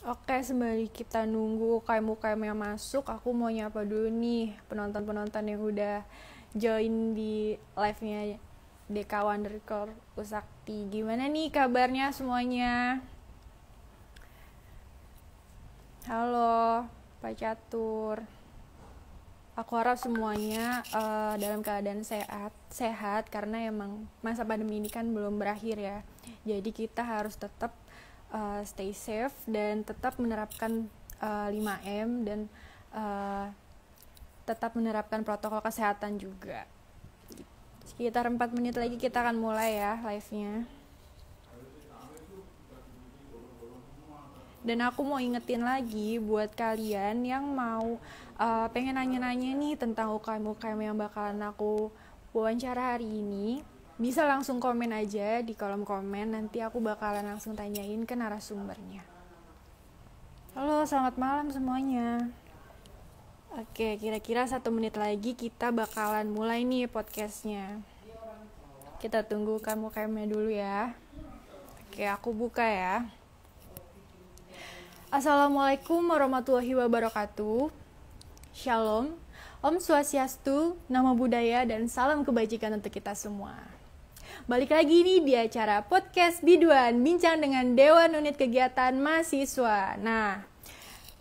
Oke, sembari kita nunggu UKM-UKM yang masuk, aku mau nyapa dulu nih penonton-penonton yang udah join di live-nya DK_Usakti. Gimana nih kabarnya semuanya? Halo, Pak Catur. Aku harap semuanya dalam keadaan sehat karena emang masa pandemi ini kan belum berakhir ya. Jadi kita harus tetap stay safe dan tetap menerapkan 5M dan uh, tetap menerapkan protokol kesehatan juga. Sekitar 4 menit lagi kita akan mulai ya live-nya. Dan aku mau ingetin lagi buat kalian yang mau pengen nanya-nanya nih tentang UKM-UKM yang bakalan aku wawancara hari ini, bisa langsung komen aja di kolom komen, nanti aku bakalan langsung tanyain ke narasumbernya. Halo, selamat malam semuanya. Oke, kira-kira 1 menit lagi kita bakalan mulai nih podcastnya. Kita tunggu UKM-UKM-nya dulu ya. Oke, aku buka ya. Assalamualaikum warahmatullahi wabarakatuh. Shalom, Om Swastiastu, Namo Buddhaya, dan salam kebajikan untuk kita semua. Balik lagi nih di acara podcast Biduan, bincang dengan Dewan Unit Kegiatan Mahasiswa. Nah,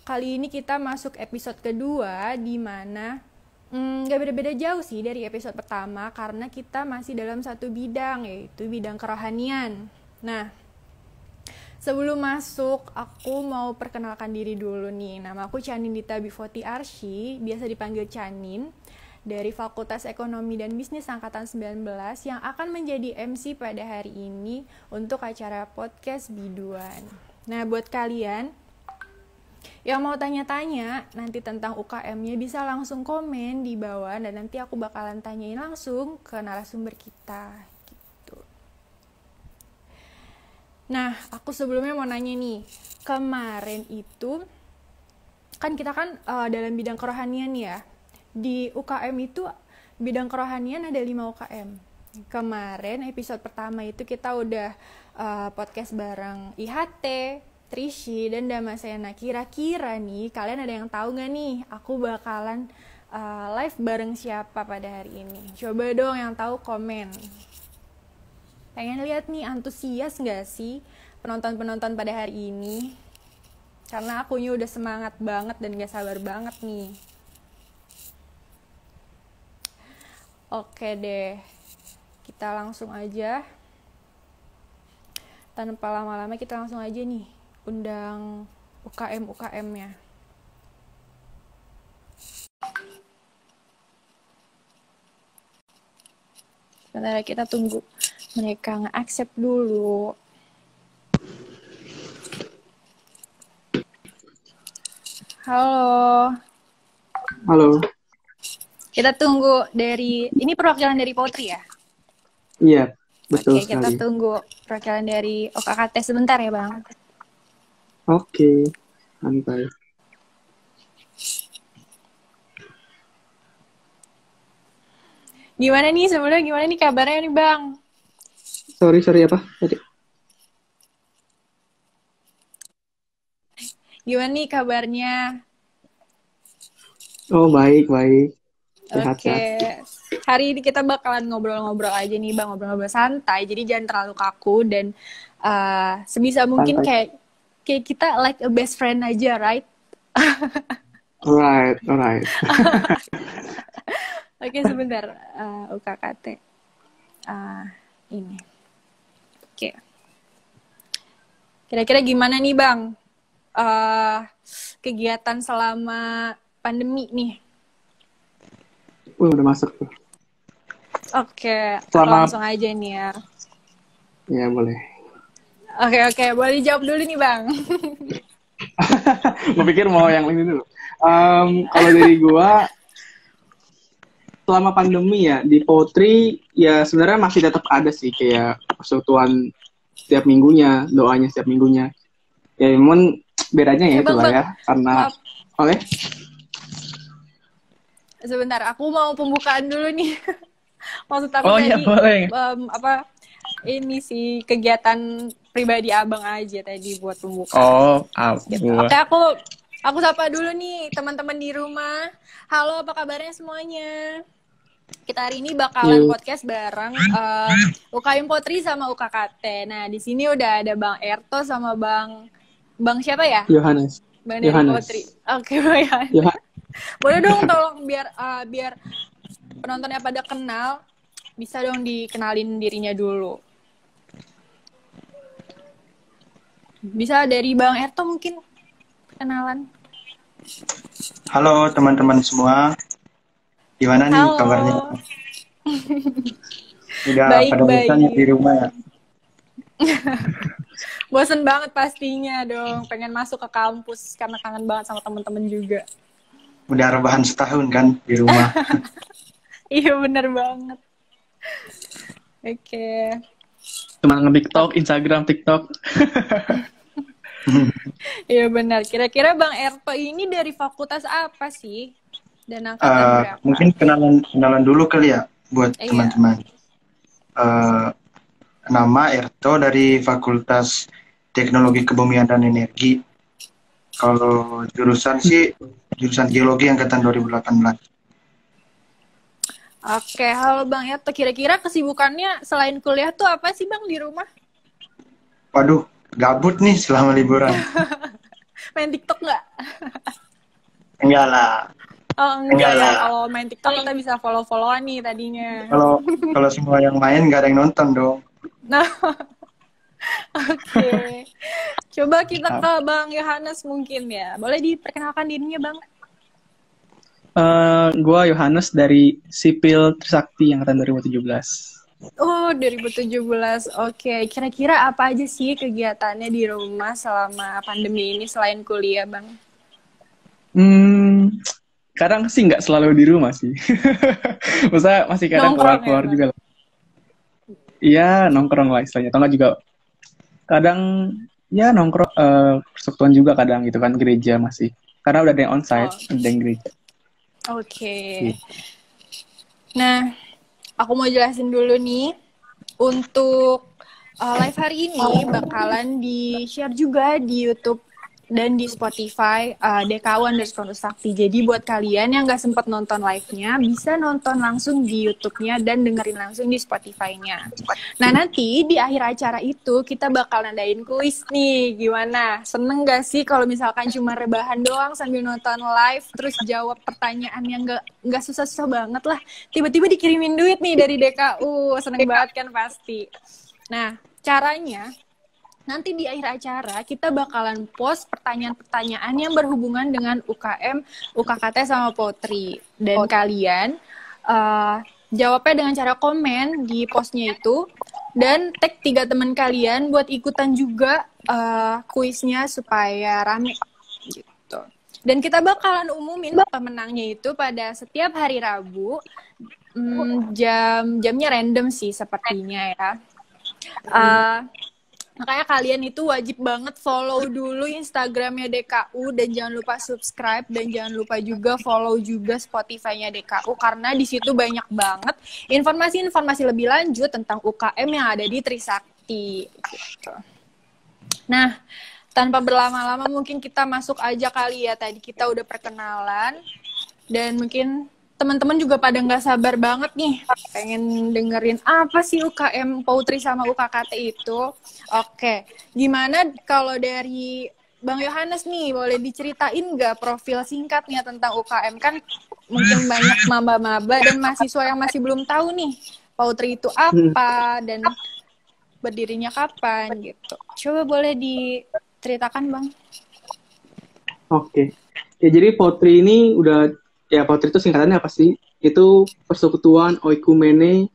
kali ini kita masuk episode kedua, di mana gak beda-beda jauh sih dari episode pertama, karena kita masih dalam satu bidang, yaitu bidang kerohanian. Nah, sebelum masuk, aku mau perkenalkan diri dulu nih. Nama aku Canindita Bivoti Arsy, biasa dipanggil Canin, dari Fakultas Ekonomi dan Bisnis Angkatan 19 yang akan menjadi MC pada hari ini untuk acara podcast Biduan. Nah, buat kalian yang mau tanya-tanya nanti tentang UKM-nya bisa langsung komen di bawah dan nanti aku bakalan tanyain langsung ke narasumber kita. Nah, aku sebelumnya mau nanya nih, kemarin itu, kan kita kan dalam bidang kerohanian ya, di UKM itu bidang kerohanian ada 5 UKM. Kemarin episode pertama itu kita udah podcast bareng IHT, Trishi, dan Damasena. Kira-kira nih, kalian ada yang tahu gak nih, aku bakalan live bareng siapa pada hari ini? Coba dong yang tahu komen. Pengen lihat nih antusias gak sih penonton-penonton pada hari ini? Karena akunya udah semangat banget dan gak sabar banget nih. Oke deh, kita langsung aja. Tanpa lama-lama kita langsung aja nih undang UKM-UKM-nya. Sebentar kita tunggu mereka nge-accept dulu. Halo. Halo. Kita tunggu dari, ini perwakilan dari Potri ya? Iya, betul Oke, sekali. kita tunggu perwakilan dari OKKT sebentar ya, Bang. Oke, santai. Gimana nih sebelumnya, gimana nih kabarnya nih, Bang? Sorry apa tadi? Gimana nih kabarnya? Oh, baik. Sehat. Oke. Hari ini kita bakalan ngobrol-ngobrol aja nih, Bang. Ngobrol-ngobrol santai. Jadi jangan terlalu kaku dan sebisa mungkin Santai. kayak kita like a best friend aja, right? Alright. Oke, sebentar. UKKT. Ini. Oke. Kira-kira gimana nih, Bang? Kegiatan selama pandemi nih. Udah masuk tuh. Oke, langsung aja nih ya. Ya, boleh. Oke, boleh jawab dulu nih, Bang. Gue pikir mau yang ini dulu. Kalau dari gua, selama pandemi ya, di Potri, ya sebenarnya masih tetap ada sih, kayak persekutuan setiap minggunya, doanya setiap minggunya. Ya, namun bedanya ya itulah ya, karena... Oleh? Sebentar, aku mau pembukaan dulu nih. Maksud aku tadi ini sih kegiatan pribadi abang aja tadi buat pembukaan. Oh, Gitu. Oke, aku sapa dulu nih teman-teman di rumah. Halo, apa kabarnya semuanya? Kita hari ini bakalan podcast bareng UKM Potri sama UKKT. Nah, di sini udah ada Bang Erto sama Bang siapa ya? Yohanes. Bang dari Potri. Oke, Bang Yohanes. Boleh dong tolong biar penontonnya pada kenal, bisa dong dikenalin dirinya dulu. Bisa dari Bang Erto mungkin kenalan. Halo teman-teman semua. Gimana nih kabarnya? Udah pada bosan di rumah ya? Bosen banget pastinya dong. Pengen masuk ke kampus karena kangen banget sama teman-teman juga. Udah rebahan setahun kan di rumah. Iya bener banget. Oke. Cuma nge-TikTok, Instagram, TikTok. Iya benar. Kira-kira Bang Erto ini dari fakultas apa sih? Dan angkatan berapa? Mungkin kenalan dulu kali ya buat teman-teman. Nama Erto dari Fakultas Teknologi Kebumian dan Energi. Kalau jurusan sih jurusan Geologi angkatan 2018. Oke, halo Bang Erto. Kira-kira kesibukannya selain kuliah tuh apa sih Bang di rumah? Waduh, gabut nih selama liburan. Main TikTok nggak? Enggak lah. Oh enggak ya, kalau main TikTok kita bisa follow-followan nih tadinya. Kalau semua yang main nggak ada yang nonton dong. Nah, oke. Coba kita ke Bang Yohanes mungkin ya. Boleh diperkenalkan dirinya Bang? Gua Yohanes dari Sipil Trisakti angkatan 2017. Oh, 2017. Oke. Kira-kira apa aja sih kegiatannya di rumah selama pandemi ini selain kuliah, Bang? Kadang sih nggak selalu di rumah sih. Maksudnya masih kadang keluar-keluar ya, juga lah. Iya, nongkrong lah istilahnya. Atau nggak juga kadang ya nongkrong persekutuan juga kadang gitu kan, gereja masih. Karena udah ada yang onsite, ada yang gereja. Oke. Nah, aku mau jelasin dulu nih. Untuk live hari ini bakalan di-share juga di YouTube dan di Spotify DKU_Sakti. Jadi buat kalian yang nggak sempat nonton live-nya, bisa nonton langsung di YouTube-nya dan dengerin langsung di Spotify-nya. Nah, nanti di akhir acara itu kita bakal nadain kuis nih. Gimana? Seneng nggak sih kalau misalkan cuma rebahan doang sambil nonton live, terus jawab pertanyaan yang nggak susah-susah banget lah. Tiba-tiba dikirimin duit nih dari DKU. Seneng banget kan pasti. Nah, caranya nanti di akhir acara kita bakalan post pertanyaan-pertanyaan yang berhubungan dengan UKM, UKKT sama Potri. Dan kalian jawabnya dengan cara komen di postnya itu. Dan tag 3 teman kalian buat ikutan juga kuisnya supaya rame gitu. Dan kita bakalan umumin pemenangnya itu pada setiap hari Rabu. Jamnya random sih sepertinya ya. Makanya kalian itu wajib banget follow dulu Instagramnya DKU dan jangan lupa subscribe dan jangan lupa juga follow juga Spotify-nya DKU karena di situ banyak banget informasi-informasi lebih lanjut tentang UKM yang ada di Trisakti. Gitu. Nah, tanpa berlama-lama mungkin kita masuk aja kali ya. Tadi kita udah perkenalan dan mungkin teman-teman juga pada nggak sabar banget nih pengen dengerin apa sih UKM Potri sama UKKT itu. Oke, gimana kalau dari Bang Yohanes nih, boleh diceritain nggak profil singkatnya tentang UKM? Kan mungkin banyak maba-maba dan mahasiswa yang masih belum tahu nih Potri itu apa dan berdirinya kapan gitu. Coba boleh diceritakan Bang. Oke. Ya jadi Potri ini udah ya, Potri itu singkatannya apa sih? Itu Persekutuan Oikumene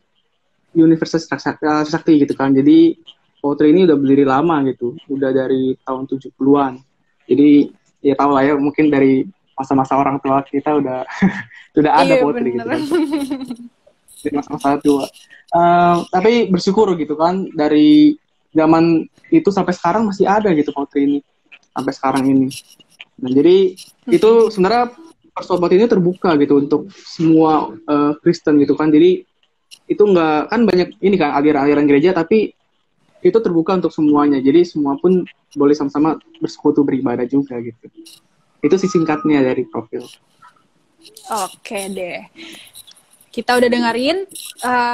Universitas Trisakti gitu kan. Jadi Potri ini udah berdiri lama gitu. Udah dari tahun 70-an. Jadi ya tahu lah ya, mungkin dari masa-masa orang tua kita udah sudah ada Potri gitu kan. Dari masa-masa tua. Tapi bersyukur gitu kan, dari zaman itu sampai sekarang masih ada gitu Potri ini. Sampai sekarang ini. Nah jadi itu sebenarnya persoalan ini terbuka gitu untuk semua Kristen gitu kan. Jadi itu nggak, kan banyak ini kan aliran-aliran gereja, tapi itu terbuka untuk semuanya. Jadi semua pun boleh sama-sama bersekutu beribadah juga gitu. Itu sih singkatnya dari profil. Oke deh. Kita udah dengerin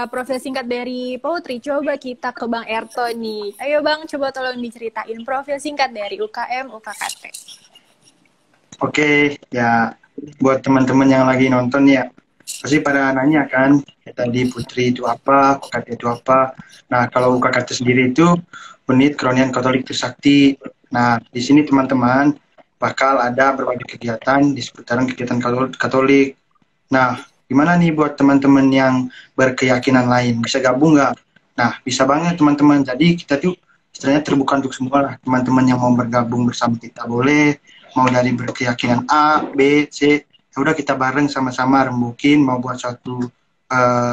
profil singkat dari Poetry. Coba kita ke Bang Erto nih. Ayo Bang, coba tolong diceritain profil singkat dari UKM UKKT. Oke, ya buat teman-teman yang lagi nonton ya, pasti pada nanya kan, ya tadi Putri itu apa, UKKT itu apa. Nah, kalau UKKT sendiri itu Unit Kerohanian Katolik Trisakti. Nah, di sini teman-teman bakal ada berbagai kegiatan di seputaran kegiatan Katolik. Nah, gimana nih buat teman-teman yang berkeyakinan lain? Bisa gabung nggak? Nah, bisa banget teman-teman. Jadi kita tuh istilahnya terbuka untuk semua lah. Teman-teman yang mau bergabung bersama kita boleh. Mau dari berkeyakinan A, B, C. Ya udah kita bareng sama-sama rembukin. Mau buat suatu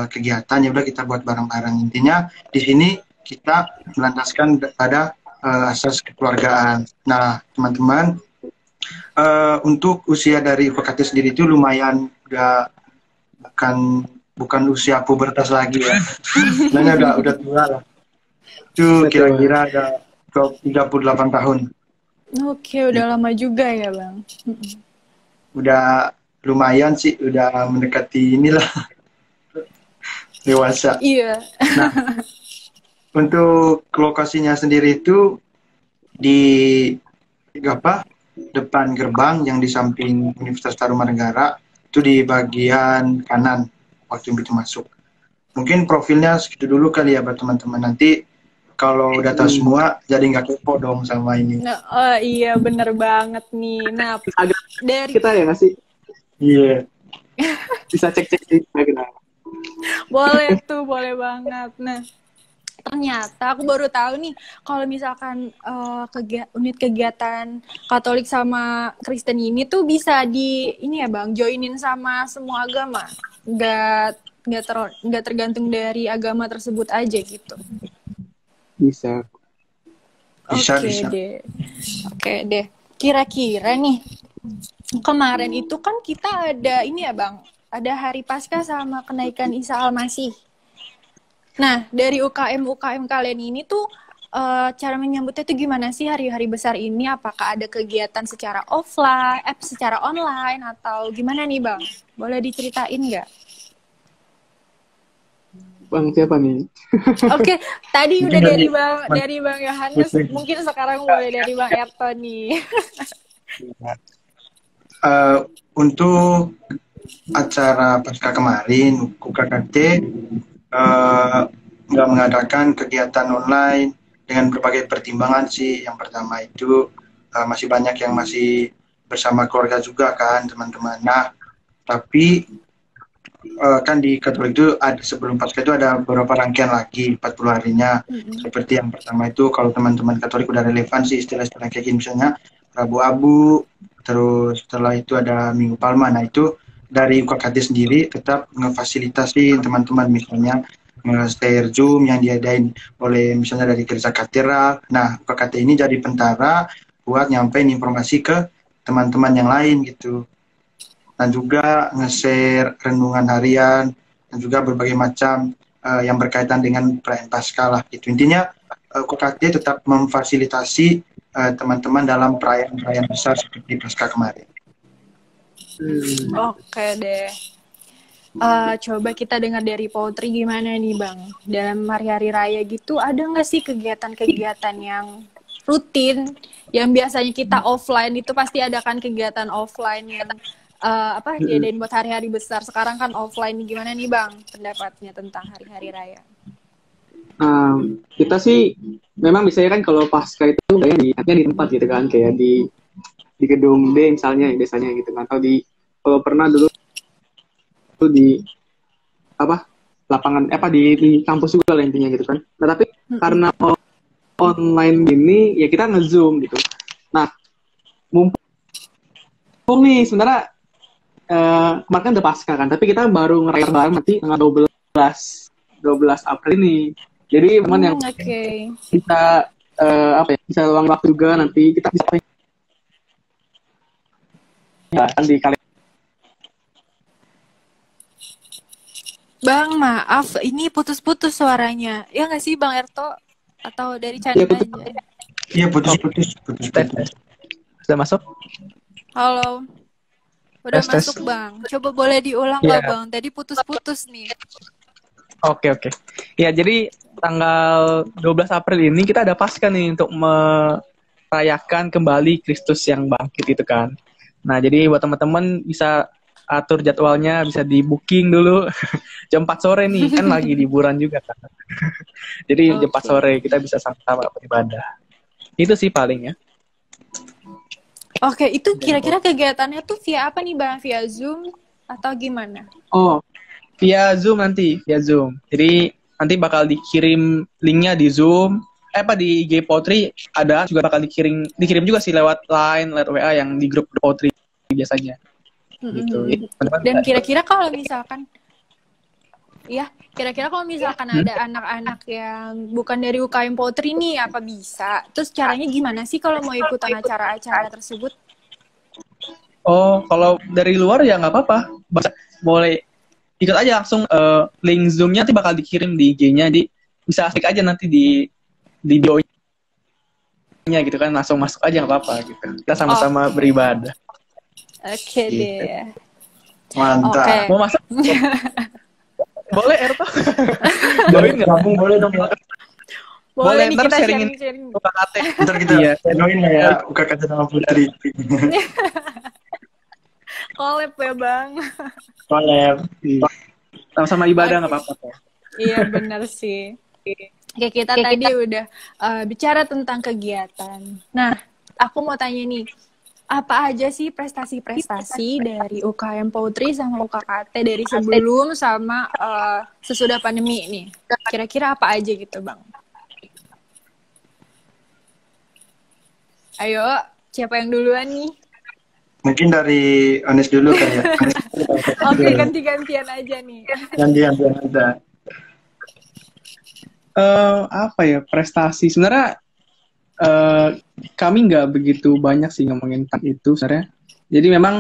kegiatan, ya udah kita buat bareng-bareng. Intinya di sini kita melandaskan pada asas kekeluargaan. Nah, teman-teman, untuk usia dari UKKT sendiri itu lumayan udah bukan usia pubertas lagi ya. Sebenarnya udah tua lah. Itu kira-kira ada 38 tahun. Oke, udah lama juga ya Bang. Udah lumayan sih, udah mendekati inilah dewasa. Iya. Nah, untuk lokasinya sendiri itu di depan gerbang yang di samping Universitas Tarumanegara, itu di bagian kanan waktu pintu masuk. Mungkin profilnya segitu dulu kali ya buat teman-teman. Nanti kalau udah tahu semua jadi nggak kepo dong sama ini. Nah, oh iya bener banget nih. Nah, dari Kita ya nggak sih? Iya. Bisa cek-cek di Instagram. boleh tuh, boleh banget. Nah, ternyata aku baru tahu nih kalau misalkan unit kegiatan Katolik sama Kristen ini tuh bisa ini ya Bang, joinin sama semua agama. Nggak tergantung dari agama tersebut aja gitu. Bisa. Oke deh. Kira-kira nih kemarin itu kan kita ada ini ya Bang, ada Hari Paskah sama kenaikan Isa Al-Masih. Nah, dari UKM kalian ini tuh cara menyambutnya tuh gimana sih hari-hari besar ini? Apakah ada kegiatan secara offline, secara online atau gimana nih Bang? Boleh diceritain nggak? Bang siapa nih? Oke, tadi udah dari Bang Yohanes, mungkin sekarang boleh dari Bang Erto nih. Untuk acara pasca kemarin, UKKT nggak mengadakan kegiatan online dengan berbagai pertimbangan sih. Yang pertama itu masih banyak yang masih bersama keluarga juga kan teman-teman. Nah, tapi kan di Katolik itu ada sebelum Paskah itu ada beberapa rangkaian lagi 40 harinya. Seperti yang pertama itu kalau teman-teman Katolik udah relevan sih istilah-istilah kayak gini, misalnya Rabu Abu, terus setelah itu ada Minggu Palma. Nah itu dari UKKT sendiri tetap ngefasilitasi teman-teman, misalnya nge-share Zoom yang diadain oleh misalnya dari gereja katedral. Nah UKKT ini jadi pentara buat nyampein informasi ke teman-teman yang lain gitu. Dan juga nge-share renungan harian, dan juga berbagai macam yang berkaitan dengan perayaan Paskah lah gitu. Intinya UKKT tetap memfasilitasi teman-teman dalam perayaan-perayaan besar seperti Paskah kemarin. Oke deh. Coba kita dengar dari Poetry gimana nih Bang. Dalam hari-hari raya gitu ada nggak sih kegiatan-kegiatan yang rutin yang biasanya kita offline itu pasti ada kan kegiatan offline yang diadain buat hari-hari besar. Sekarang kan offline, gimana nih Bang pendapatnya tentang hari-hari raya? Kita sih memang biasanya kan kalau pasca itu kayaknya di tempat gitu kan, kayak di gedung D misalnya biasanya gitu kan, atau kalau pernah dulu itu di lapangan di kampus juga lah intinya gitu kan. Nah tapi karena online gini ya kita nge-zoom gitu. Nah mumpung nih sebenarnya kemarin kan udah pasca kan, tapi kita baru ngerayain bareng nanti tanggal 12 April ini. Jadi teman yang kita bisa luang waktu juga nanti kita bisa di kalian. Bang, maaf, ini putus-putus suaranya. Ya nggak sih Bang Erto? Atau dari Iya, chatting putus. aja? Iya, putus-putus. Sudah masuk? Halo, udah Tes, tes. masuk Bang. Coba boleh diulang nggak Iya, Bang? Tadi putus-putus nih. oke. Ya, jadi tanggal 12 April ini kita ada Paskah nih untuk merayakan kembali Kristus yang bangkit itu kan. Nah, jadi buat teman-teman bisa atur jadwalnya, bisa di booking dulu. Jam 4 sore nih, kan lagi liburan juga kan. Jadi jam 4 Oke. sore kita bisa sama-sama beribadah. Itu sih paling ya. Oke, itu kira-kira kegiatannya tuh via apa nih Bang? Via Zoom atau gimana? Oh, via Zoom nanti, via Zoom. Jadi nanti bakal dikirim linknya di Zoom. Di IG Potri ada juga bakal dikirim juga sih lewat Line, lewat WA yang di grup Potri biasanya. Gitu. Dan kira-kira kalau misalkan ada anak-anak yang bukan dari UKM Potri nih, apa bisa? Terus caranya gimana sih kalau mau ikutan acara-acara tersebut? Oh, kalau dari luar ya nggak apa-apa. Boleh ikut aja langsung, link Zoom-nya nanti bakal dikirim di IG-nya. Bisa klik aja nanti di bio-nya gitu kan, langsung masuk aja nggak apa-apa gitu. Kita sama-sama beribadah. Oke Gitu. deh. Mantap. Oke. Mau masuk? Boleh, Erto? Join nggak? Gabung boleh dong ya. Boleh nih ntar kita sharingin sharing-sharing. UKT. Ntar kita join lah ya, UKKT sama Putri. Collab ya Bang. Collab. Sama-sama ibadah nggak apa-apa kok. Iya benar sih. Oke, kita tadi udah bicara tentang kegiatan. Nah, aku mau tanya nih, apa aja sih prestasi-prestasi dari UKM Potri sama UKKT dari sebelum sama sesudah pandemi ini? Kira-kira apa aja gitu, Bang? Ayo, siapa yang duluan nih? Mungkin dari Anes dulu kan ya. Oke, ganti-gantian aja nih. Gantian ada. Apa ya, prestasi sebenarnya kami nggak begitu banyak sih ngomongin tentang itu sebenarnya. Jadi memang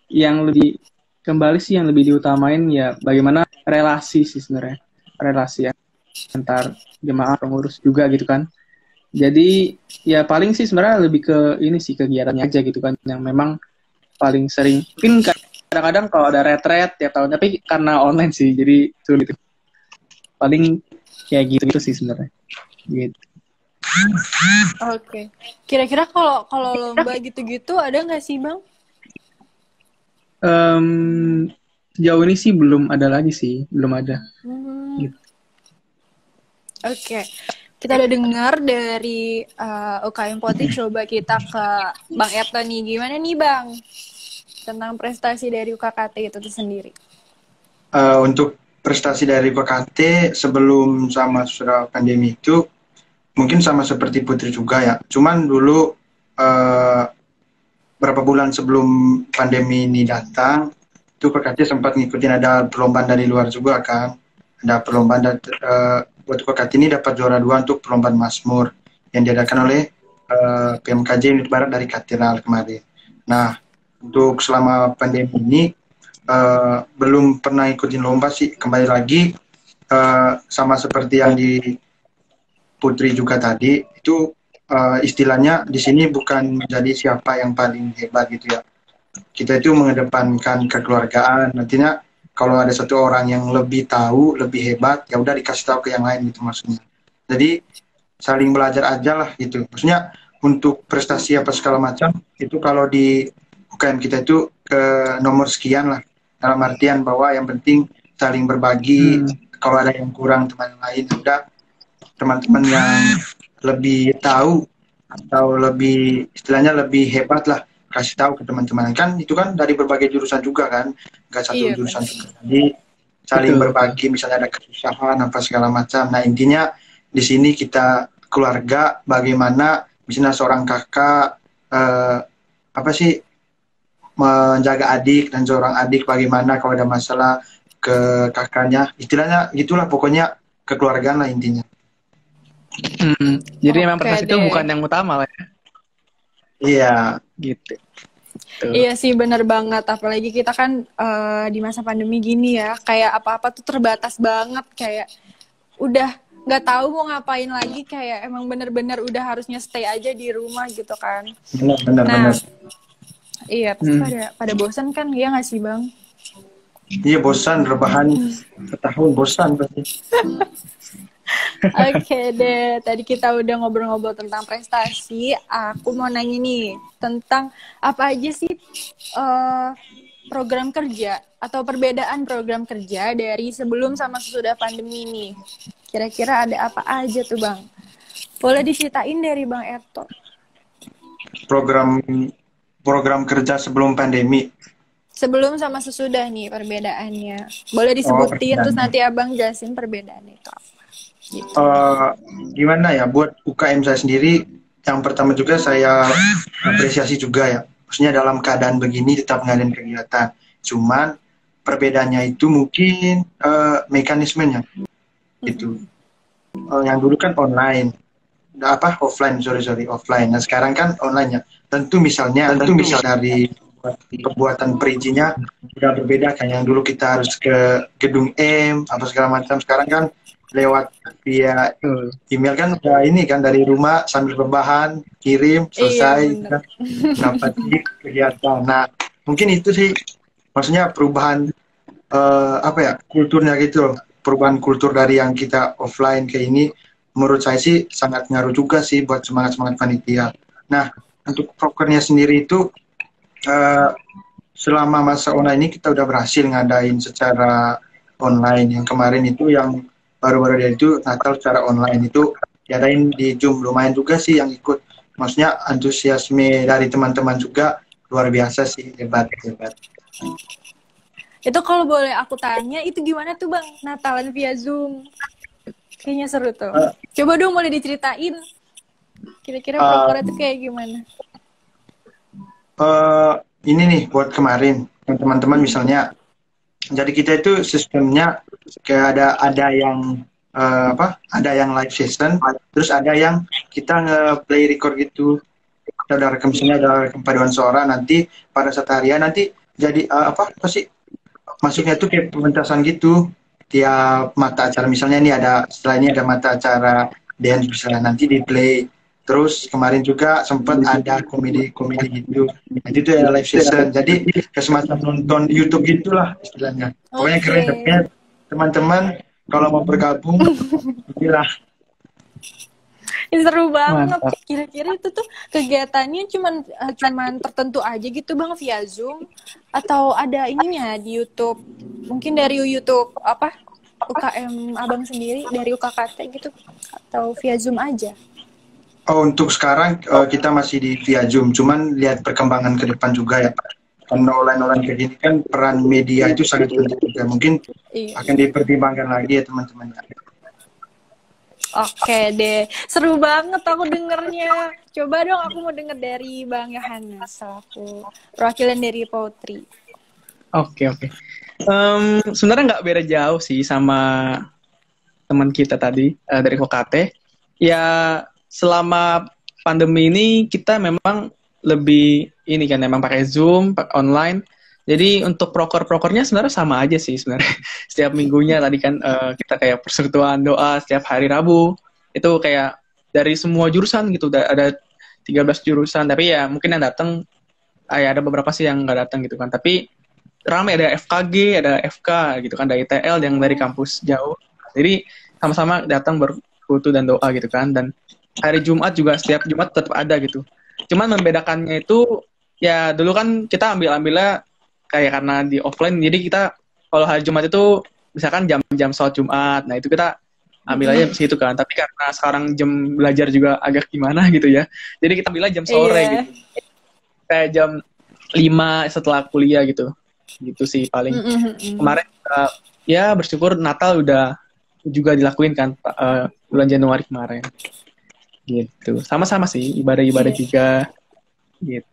yang lebih diutamain ya bagaimana relasi sih sebenarnya, relasi ya antar jemaah pengurus juga gitu kan. Jadi ya paling sih sebenarnya lebih ke ini sih kegiatannya aja gitu kan yang memang paling sering. Mungkin kadang-kadang kalau ada retret tiap tahun, tapi karena online sih jadi sulit. Paling kayak gitu sih sebenarnya. Gitu. Oke. Kira-kira kalau lomba gitu-gitu ada nggak sih, Bang? Sejauh ini sih belum ada lagi sih, belum ada. Gitu. Oke. Kita udah dengar dari UKM Potri, coba kita ke Bang Erto nih. Gimana nih, Bang? Tentang prestasi dari UKKT itu sendiri. Untuk prestasi dari UKKT sebelum sama sudah pandemi itu mungkin sama seperti Putri juga ya. Cuman dulu berapa bulan sebelum pandemi ini datang, itu UKKT sempat ngikutin ada perlombaan dari luar juga kan. Ada perlombaan buat UKKT ini dapat juara 2 untuk perlombaan Mazmur yang diadakan oleh PMKJ Unit Barat dari Katedral kemarin. Nah, untuk selama pandemi ini belum pernah ikutin lomba sih. Kembali lagi sama seperti yang di Putri juga tadi, itu istilahnya di sini bukan menjadi siapa yang paling hebat gitu ya. Kita itu mengedepankan kekeluargaan. Nantinya kalau ada satu orang yang lebih tahu, lebih hebat, ya udah dikasih tahu ke yang lain gitu maksudnya. Jadi saling belajar aja lah gitu. Maksudnya untuk prestasi apa segala macam itu kalau di UKM kita itu ke nomor sekian lah. Dalam artian bahwa yang penting saling berbagi. Kalau ada yang kurang teman lain, udah teman-teman yang lebih tahu atau lebih istilahnya lebih hebat lah kasih tahu ke teman-teman. Kan itu kan dari berbagai jurusan juga kan, nggak satu jurusan juga. Jadi saling berbagi, misalnya ada kesusahan apa segala macam. Nah intinya di sini kita keluarga, bagaimana misalnya seorang kakak menjaga adik dan seorang adik bagaimana kalau ada masalah ke kakaknya, istilahnya gitulah pokoknya kekeluargaan lah intinya. Jadi memang prestasi itu bukan yang utama lah ya. Iya. Gitu. Iya sih benar banget, apalagi kita kan di masa pandemi gini ya, kayak apa-apa tuh terbatas banget, kayak udah nggak tahu mau ngapain lagi, kayak emang bener-bener udah harusnya stay aja di rumah gitu kan. Benar. Nah, iya pasti pada bosan kan, ya nggak sih Bang? Iya bosan, rebahan setahun bosan pasti. Oke deh, tadi kita udah ngobrol-ngobrol tentang prestasi. Aku mau nanya nih tentang apa aja sih program kerja atau perbedaan program kerja dari sebelum sama sesudah pandemi nih. Kira-kira ada apa aja tuh Bang? Boleh diceritain dari Bang Erto. Program kerja sebelum pandemi. Sebelum sama sesudah nih perbedaannya. Boleh disebutin terus nanti Abang jelasin perbedaannya itu apa. Gitu. Gimana ya, buat UKM saya sendiri, yang pertama juga saya apresiasi juga ya, maksudnya dalam keadaan begini tetap ngadain kegiatan, cuman perbedaannya itu mungkin mekanismenya gitu. Yang dulu kan online, offline, offline. Nah sekarang kan online ya, tentu misalnya dari pembuatan perizinnya udah berbeda kan. Yang dulu kita harus ke gedung M atau segala macam, sekarang kan lewat via email kan, udah ini kan dari rumah sambil rebahan kirim selesai, kan dapat kegiatan. Nah mungkin itu sih maksudnya perubahan kulturnya gitu loh, perubahan kultur dari yang kita offline ke ini, menurut saya sih sangat ngaruh juga sih buat semangat panitia. Nah untuk prokernya sendiri itu selama masa online ini kita udah berhasil ngadain secara online. Yang kemarin itu yang baru-baru dia itu Natal secara online itu diadain di Zoom, lumayan juga sih yang ikut. Maksudnya antusiasme dari teman-teman juga luar biasa sih, hebat. Itu kalau boleh aku tanya, itu gimana tuh Bang, Natalan via Zoom? Kayaknya seru tuh. Coba dong boleh diceritain. Kira-kira prokernya tuh kayak gimana? Ini nih buat kemarin, teman-teman misalnya, jadi kita itu sistemnya kayak ada yang ada yang live session, terus ada yang kita nge-play record gitu. Kita udah rekam, misalnya ada rekam paduan suara, nanti pada saat harian nanti jadi masuknya tuh kayak pementasan gitu. Tiap mata acara, misalnya ini ada, setelah ini ada mata acara dance misalnya, nanti di play. Terus kemarin juga sempat ada komedi gitu. Nanti itu ya live session. Jadi kayak semacam nonton di YouTube gitulah istilahnya. Pokoknya keren. Tapi teman-teman kalau mau bergabung, inilah. Seru banget. Kira-kira itu tuh kegiatannya cuman tertentu aja gitu Bang via Zoom, atau ada ininya di YouTube? Mungkin dari YouTube UKM Abang sendiri, dari UKKT gitu, atau via Zoom aja? Untuk sekarang kita masih di via Zoom, cuman lihat perkembangan ke depan juga ya. Karena online kayak gini kan peran media itu sangat penting juga. Mungkin akan dipertimbangkan lagi ya teman-teman. Oke deh, seru banget aku dengernya. Coba dong aku mau denger dari Bang Yohanes, selaku perwakilan dari Potri. Oke. Sebenarnya nggak beda jauh sih sama teman kita tadi dari KKT. Ya selama pandemi ini kita memang lebih ini kan, memang pakai Zoom, pakai online. Jadi untuk prokernya sebenarnya sama aja sih sebenarnya. Setiap minggunya tadi kan kita kayak persekutuan doa setiap hari Rabu. Itu kayak dari semua jurusan gitu, ada 13 jurusan. Tapi ya mungkin yang datang ada beberapa sih yang nggak datang gitu kan. Tapi ramai, ada FKG, ada FK gitu kan, dari TL yang dari kampus jauh. Jadi sama-sama datang berfoto dan doa gitu kan. Dan hari Jumat juga setiap Jumat tetap ada gitu. Cuman membedakannya itu ya dulu kan kita ambilnya kayak karena di offline, jadi kita kalau hari Jumat itu misalkan jam-jam sholat Jumat, nah itu kita ambil aja situ kan. Tapi karena sekarang jam belajar juga agak gimana gitu ya, jadi kita ambilnya jam sore gitu, kayak jam 5 setelah kuliah gitu sih paling. Kemarin ya bersyukur Natal udah juga dilakuin kan bulan Januari kemarin. Gitu. Sama-sama sih, ibadah-ibadah juga gitu.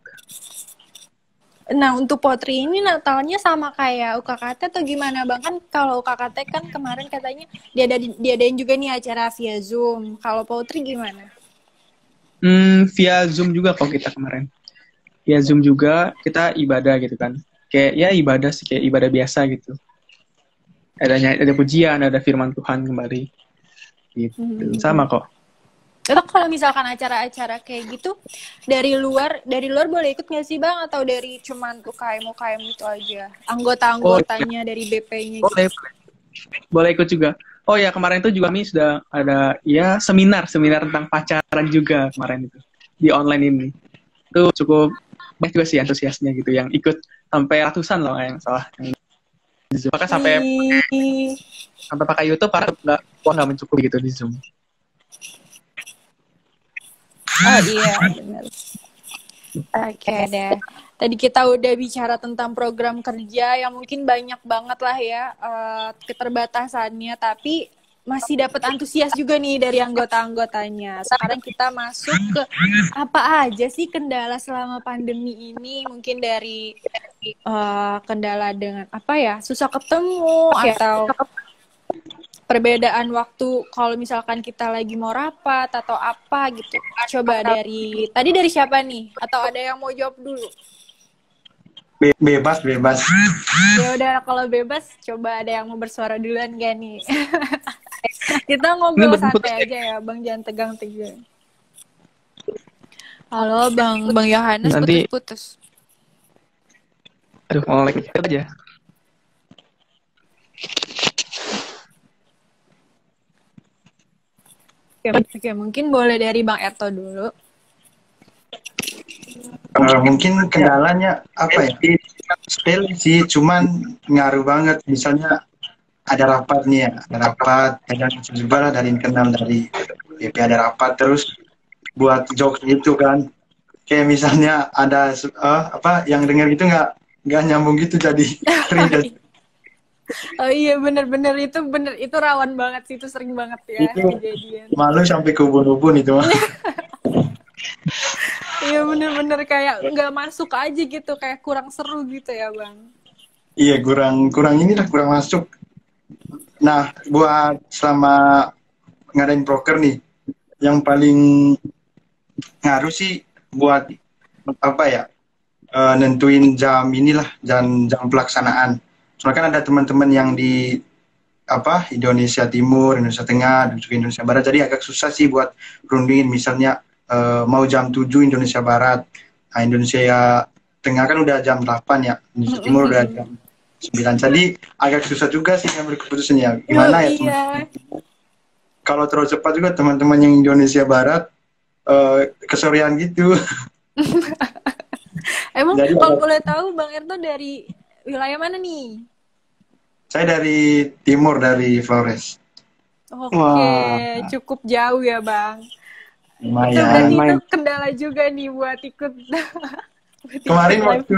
Nah, untuk Potri ini Natalnya sama kayak UKKT atau gimana Bang? Kan kalau UKKT kan kemarin katanya diadain juga nih acara via Zoom. Kalau Potri gimana? Via Zoom juga kalau kita kemarin. Via Zoom juga kita ibadah gitu kan. Kayak ya ibadah sih, kayak ibadah biasa gitu. Ada pujian, ada firman Tuhan kembali. gitu. Sama kok. Atau kalau misalkan acara-acara kayak gitu dari luar boleh ikut nggak sih Bang? Atau dari cuman UKM gitu aja? Anggotanya dari BP-nya gitu? Boleh, boleh ikut juga. Oh ya, kemarin itu juga kami sudah ada ya seminar tentang pacaran juga kemarin itu di online ini. Itu cukup banyak juga sih antusiasnya gitu yang ikut sampai ratusan loh yang salah. Bahkan sampai pakai YouTube karena nggak mencukupi gitu di Zoom. Oh iya benar. Oke deh. Tadi kita udah bicara tentang program kerja yang mungkin banyak banget lah ya keterbatasannya, tapi masih dapat antusias juga nih dari anggota-anggotanya. Sekarang kita masuk ke apa aja sih kendala selama pandemi ini? Mungkin dari kendala dengan apa ya, susah ketemu atau perbedaan waktu kalau misalkan kita lagi mau rapat atau apa gitu. Coba dari siapa nih? Atau ada yang mau jawab dulu? Bebas. Ya udah, kalau bebas coba ada yang mau bersuara duluan gak nih? Kita ngobrol santai aja ya, Bang, jangan tegang-tegang. Halo Bang Yohanes, putus-putus. Aduh, mau like aja. Oke, mungkin boleh dari Bang Erto dulu. Mungkin kendalanya apa ya? Sepele sih, cuman ngaruh banget. Misalnya ada rapat nih ya, ada juga dari internal dari BP ada rapat, terus buat jokes gitu kan. Kayak misalnya ada yang dengar gitu nggak nyambung gitu jadi kering. Oh iya bener itu rawan banget sih, itu sering banget ya kejadian. Malu sampai ke ubun-ubun itu mah. Iya bener kayak nggak masuk aja gitu, kayak kurang seru gitu ya Bang. Iya kurang masuk. Nah buat selama ngadain proker nih, yang paling ngaruh sih buat apa ya, nentuin jam pelaksanaan. Soalnya kan ada teman-teman yang di Indonesia Timur, Indonesia Tengah, dan juga Indonesia Barat. Jadi agak susah sih buat rundingin. Misalnya mau jam 7 Indonesia Barat, nah Indonesia Tengah kan udah jam 8 ya, Indonesia Timur udah jam 9. Jadi agak susah juga sih ngambil keputusannya. Gimana ya? Iya. Kalau terlalu cepat juga teman-teman yang Indonesia Barat kesorean gitu. Emang kalau boleh tahu Bang Erto dari wilayah mana nih? Saya dari timur, dari Flores. Oke, cukup jauh ya Bang. Lumayan. Itu kendala juga nih buat ikut. Kemarin waktu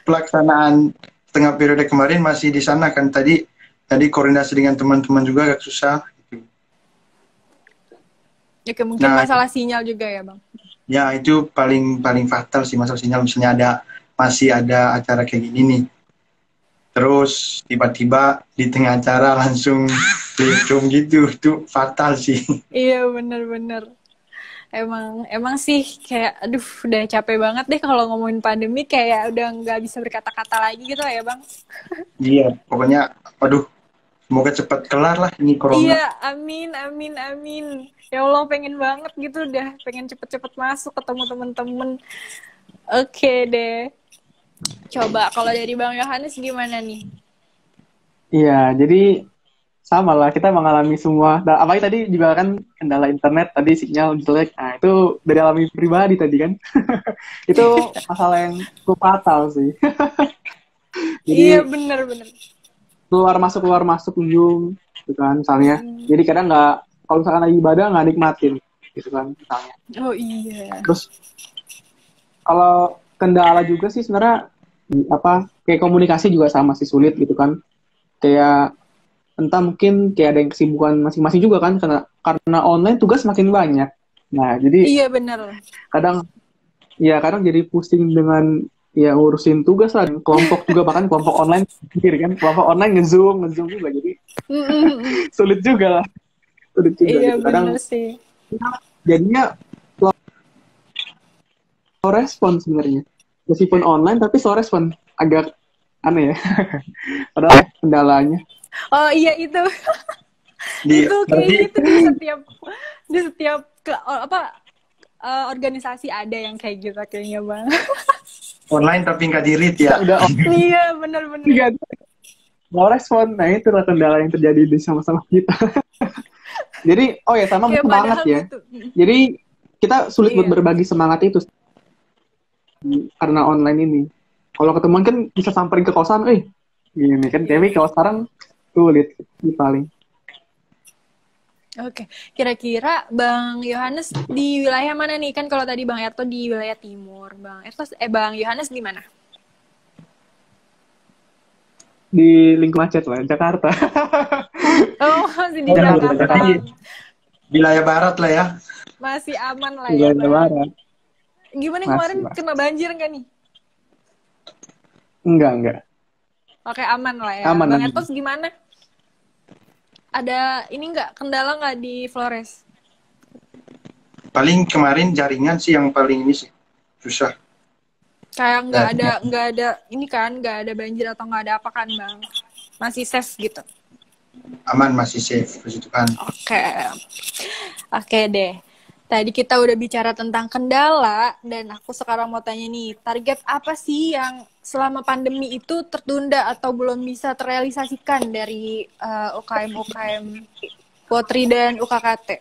pelaksanaan setengah periode kemarin masih di sana kan, tadi koordinasi dengan teman-teman juga agak susah. Oke, mungkin masalah sinyal juga ya Bang. Ya itu paling fatal sih masalah sinyal. Misalnya masih ada acara kayak gini nih, terus tiba-tiba di tengah acara langsung belum gitu, itu fatal sih. Iya bener. Emang sih kayak aduh udah capek banget deh kalau ngomongin pandemi, kayak udah nggak bisa berkata-kata lagi gitu ya Bang. Iya, pokoknya aduh semoga cepat kelar lah ini corona. Iya, amin. Ya Allah, pengen banget gitu, udah pengen cepet-cepet masuk ketemu temen-temen. Oke deh. Coba kalau dari Bang Yohanes gimana nih? Iya, jadi sama lah, kita mengalami semua. Nah, apalagi tadi juga kan kendala internet, tadi sinyal jelek. Nah, itu dari alami pribadi tadi kan. Itu masalah yang cukup fatal sih. Jadi, iya, bener. keluar masuk Zoom, gitu kan, misalnya. Jadi kadang kalau misalkan lagi ibadah nggak nikmatin, gitu kan, misalnya. Oh iya. Terus, kalau kendala juga sih sebenarnya, kayak komunikasi juga sama sih, sulit gitu kan. Kayak entah mungkin kayak ada yang kesibukan masing-masing juga kan, karena online tugas makin banyak. Nah, jadi iya benar. Kadang jadi pusing dengan ya ngurusin tugas lah, kelompok juga, bahkan kelompok online sendiri kan, kelompok online nge-zoom juga, jadi sulit juga lah. Iya gitu. Kadang benar sih. Jadinya slow respon sebenarnya, meskipun online tapi slow respon, agak aneh ya. Padahal kendalanya. Oh iya itu. Itu berarti kayaknya itu di setiap organisasi ada yang kayak gitu kayaknya bang. online tapi nggak di-read ya. Udah Iya benar-benar. tiga mau respon. Nah itu lah kendala yang terjadi di sama-sama kita. Jadi oh ya sama Kayak semangat padahal ya. gitu. Jadi kita sulit buat Iya. berbagi semangat itu karena online ini. Kalau ketemuan kan bisa samperin ke kosan, gini kan. Tapi kalau sekarang sulit di paling. Oke, kira-kira Bang Yohanes di wilayah mana nih? Kan kalau tadi Bang Erto di wilayah timur, Bang Yohanes di mana? Di lingkungan macet lah, Jakarta. Oh, masih di Ya, Jakarta. Jakarta. Wilayah barat lah ya. Masih aman lah ya, Wilayah Bang. barat. Gimana Masih, kemarin Bang. kena banjir nggak nih? Enggak. Oke, aman lah ya. Aman, Bang aman. Ertos gimana? Ada ini nggak kendala nggak di Flores? Paling kemarin jaringan sih yang paling ini sih susah. Kayak nggak ada ini kan, nggak ada banjir atau nggak ada apa kan, Bang? Masih safe gitu. Aman, masih safe, puji Tuhan. Oke deh. Tadi kita udah bicara tentang kendala, dan aku sekarang mau tanya nih, target apa sih yang selama pandemi itu tertunda atau belum bisa terrealisasikan dari UKM-UKM Potri dan UKKT?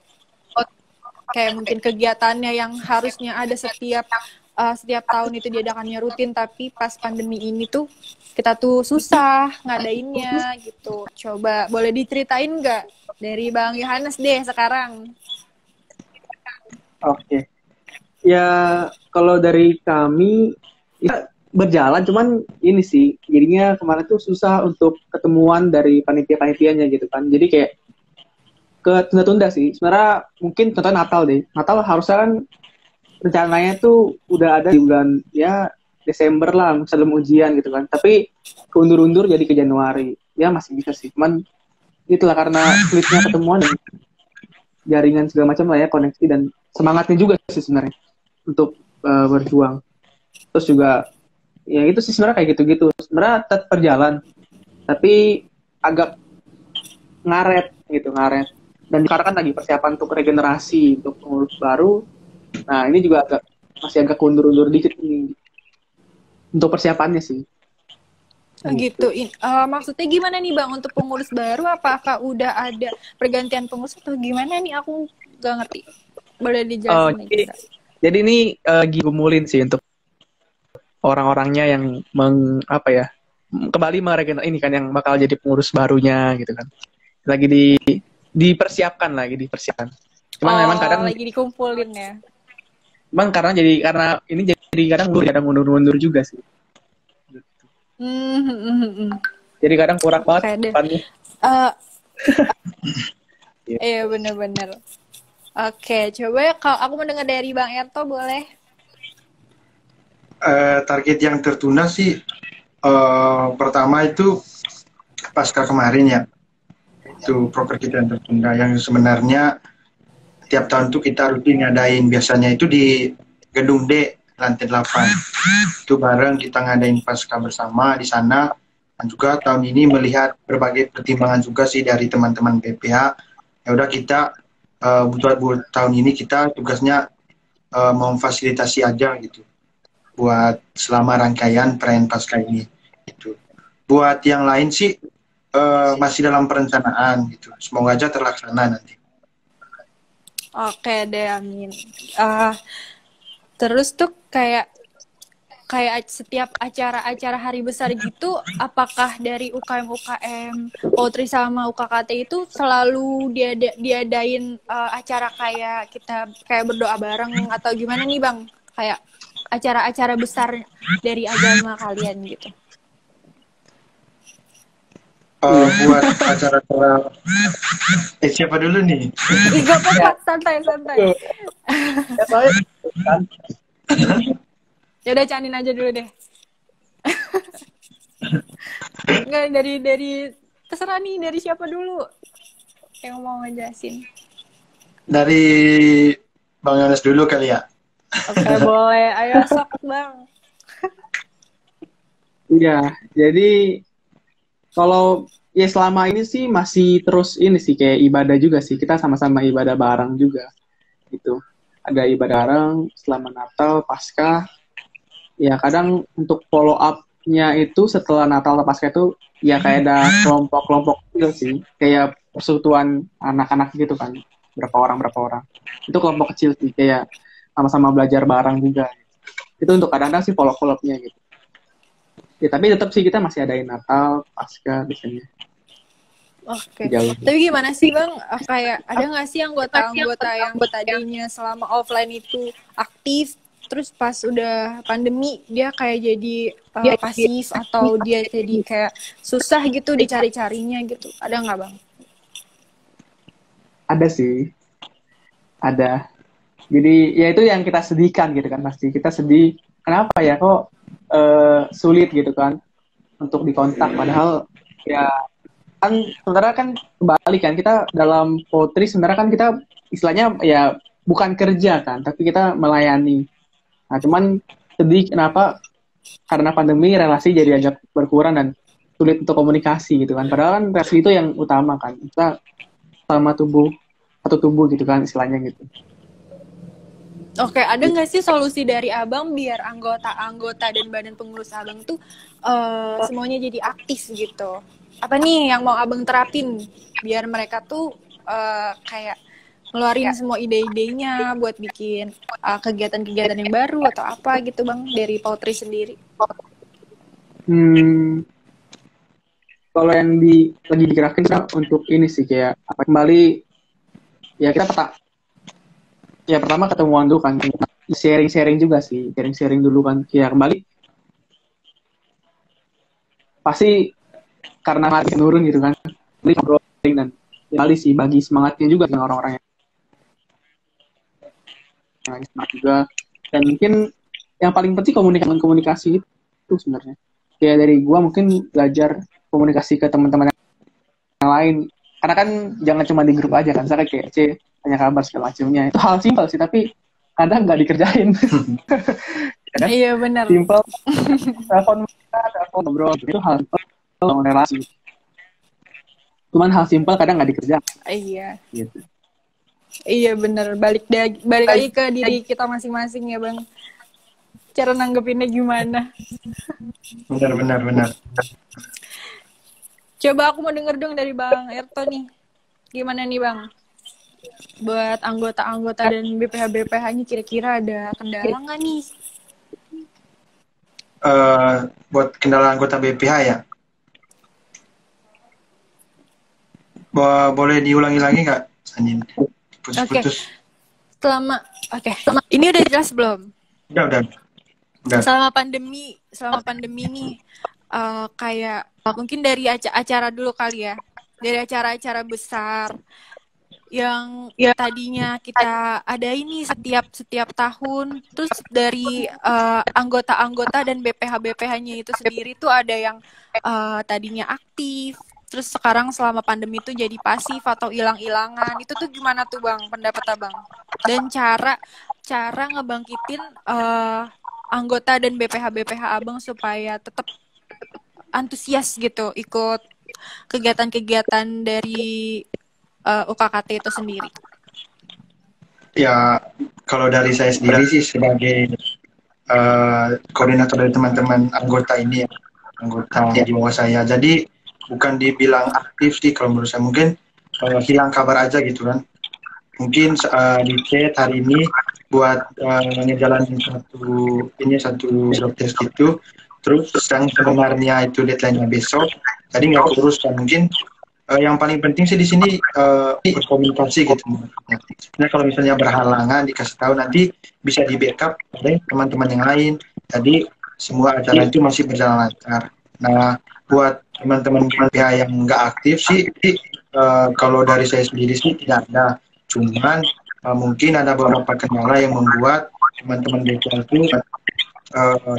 Kayak mungkin kegiatannya yang harusnya ada setiap tahun itu diadakannya rutin, tapi pas pandemi ini tuh kita tuh susah ngadainnya gitu. Coba boleh diceritain nggak dari Bang Yohanes deh sekarang? Oke. Ya, kalau dari kami ya berjalan, cuman ini sih, jadinya kemarin tuh susah untuk ketemuan dari panitia-panitianya gitu kan. Jadi kayak tunda-tunda sih. Sebenarnya mungkin contohnya Natal deh. Natal harusnya kan rencananya tuh udah ada di bulan ya Desember lah sebelum ujian gitu kan. Tapi keundur-undur jadi ke Januari. Ya masih bisa sih. Cuman itulah karena sulitnya ketemuan dan jaringan segala macam lah ya, koneksi dan semangatnya juga sih sebenarnya untuk berjuang. Terus juga ya itu sih sebenarnya kayak gitu-gitu. Sebenarnya tetap berjalan, tapi agak ngaret. Dan sekarang kan lagi persiapan untuk regenerasi untuk pengurus baru. Nah ini juga masih agak undur-undur dikit nih untuk persiapannya sih. Gitu. Maksudnya gimana nih Bang untuk pengurus baru? Apakah udah ada pergantian pengurus atau gimana nih? Aku nggak ngerti. Boleh dijelasin nih kita. Jadi ini gimulin sih untuk orang-orangnya yang kembali meregenerasi ini kan yang bakal jadi pengurus barunya gitu kan. Lagi dipersiapkan. Cuman memang kadang lagi dikumpulin ya. Memang karena ini jadi kadang mundur-mundur juga sih. Jadi kadang kurang banget depannya. Iya benar-benar. Oke, coba ya kalau aku mendengar dari Bang Erto boleh. Target yang tertunda sih pertama itu pasca kemarin ya. Itu proker kita yang tertunda yang sebenarnya tiap tahun tuh kita rutin ngadain, biasanya itu di Gedung D lantai 8. Itu bareng kita ngadain pasca bersama di sana. Dan juga tahun ini melihat berbagai pertimbangan juga sih dari teman-teman PPH. Ya udah kita buat tahun ini kita tugasnya memfasilitasi aja gitu buat selama rangkaian perayaan pasca ini gitu. Buat yang lain sih masih dalam perencanaan gitu. Semoga aja terlaksana nanti. Oke deh, amin. Terus tuh kayak setiap acara-acara hari besar gitu, apakah dari UKM Potri sama UKKT itu selalu diadain acara kayak kita kayak berdoa bareng atau gimana nih Bang? Kayak acara-acara besar dari agama kalian gitu. Buat acara-acara siapa dulu nih? Gak apa-apa, santai. Ya udah Canin aja dulu deh. Enggak dari terserah nih, dari siapa dulu yang mau ngejelasin? Dari Bang Yohanes dulu kali ya. Oke, boleh. Ayo sok Bang. Iya, jadi kalau ya selama ini sih masih terus ini sih kayak ibadah juga sih. Kita sama-sama ibadah bareng juga gitu. Ada ibadah bareng selama Natal, Paskah. Ya kadang untuk follow up-nya itu setelah Natal atau Paskah itu ya kayak ada kelompok-kelompok kecil sih. Kayak persekutuan anak-anak gitu kan. Berapa orang. Itu kelompok kecil sih kayak sama-sama belajar bareng juga. Itu untuk kadang-kadang sih follow up-nya gitu. Ya tapi tetap sih kita masih adain Natal, Paskah biasanya. Oke. Jauh. Tapi gimana sih Bang? Kayak ada nggak sih anggota-anggota yang tadinya selama offline itu aktif, terus pas udah pandemi dia kayak jadi pasif atau dia jadi kayak susah gitu dicari-carinya gitu? Ada nggak Bang? Ada sih. Ada. Jadi ya itu yang kita sedihkan gitu kan pasti. Kita sedih. Kenapa ya kok sulit gitu kan untuk dikontak padahal ya kan sebenarnya kan kebalik kan kita dalam potri sebenarnya kan kita istilahnya ya bukan kerja kan tapi kita melayani. Nah cuman sedih kenapa karena pandemi relasi jadi agak berkurang dan sulit untuk komunikasi gitu kan padahal kan relasi itu yang utama kan kita sama satu tubuh gitu kan istilahnya gitu. Oke, ada nggak sih solusi dari Abang biar anggota-anggota dan badan pengurus Abang tuh semuanya jadi aktif gitu? Apa nih yang mau Abang terapin biar mereka tuh kayak ngeluarin semua ide-idenya buat bikin kegiatan-kegiatan yang baru atau apa gitu Bang dari Pautri sendiri? Kalau yang lagi digerakin untuk ini sih kayak apa kembali ya kita ya pertama ketemuan dulu kan sharing juga sih sharing dulu kan ya kembali pasti karena hati menurun gitu kan jadi ngobrol dan kembali sih bagi semangatnya juga dengan orang-orang yang semangat juga dan mungkin yang paling penting komunikasi itu sebenarnya kayak dari gua mungkin belajar komunikasi ke teman-teman yang lain karena kan jangan cuma di grup aja kan saya kayak tanya kabar segala macamnya itu hal simpel sih tapi kadang nggak dikerjain. Ya kan? Iya benar. Simpel telepon ngobrol itu hal simpel dalam relasi. Cuman hal simpel kadang nggak dikerjain. Iya. Gitu. Iya benar balik lagi ke diri kita masing-masing ya Bang. Cara nanggepinnya gimana? Benar. Coba aku mau denger dong dari Bang Erto nih. Gimana nih Bang? Buat anggota-anggota dan BPH-BPH-nya kira-kira ada kendala nggak nih? Buat kendala anggota BPH ya? Boleh diulangi lagi nggak, Sanin? Putus-putus. Oke. Ini udah jelas belum? Udah. Selama pandemi nih, kayak mungkin dari acara dulu kali ya. Dari acara-acara besar yang tadinya kita ada ini setiap tahun, terus dari anggota-anggota dan BPH-BPH-nya itu sendiri tuh ada yang tadinya aktif, terus sekarang selama pandemi itu jadi pasif atau hilang-hilangan. Itu tuh gimana tuh Bang, pendapat Abang? Dan cara ngebangkitin anggota dan BPH-BPH Abang supaya tetap antusias gitu ikut kegiatan-kegiatan dari UKKT itu sendiri. Ya, kalau dari saya sendiri sih sebagai koordinator dari teman-teman anggota ini ya, anggota di bawah saya. Jadi bukan dibilang aktif sih kalau menurut saya, mungkin hilang kabar aja gitu kan. Mungkin di chat hari ini buat ngejalanin satu job test gitu. Terus yang sebenarnya itu deadline-nya besok, tadi nggak keurus kan. Mungkin yang paling penting sih di sini berkomunikasi gitu. Nah kalau misalnya berhalangan dikasih tahu nanti bisa di backup oleh teman-teman yang lain. Jadi semua acara itu masih berjalan lancar. Nah buat teman-teman PH yang nggak aktif sih, kalau dari saya sendiri sih tidak ada. Cuman mungkin ada beberapa kendala yang membuat teman-teman BPH itu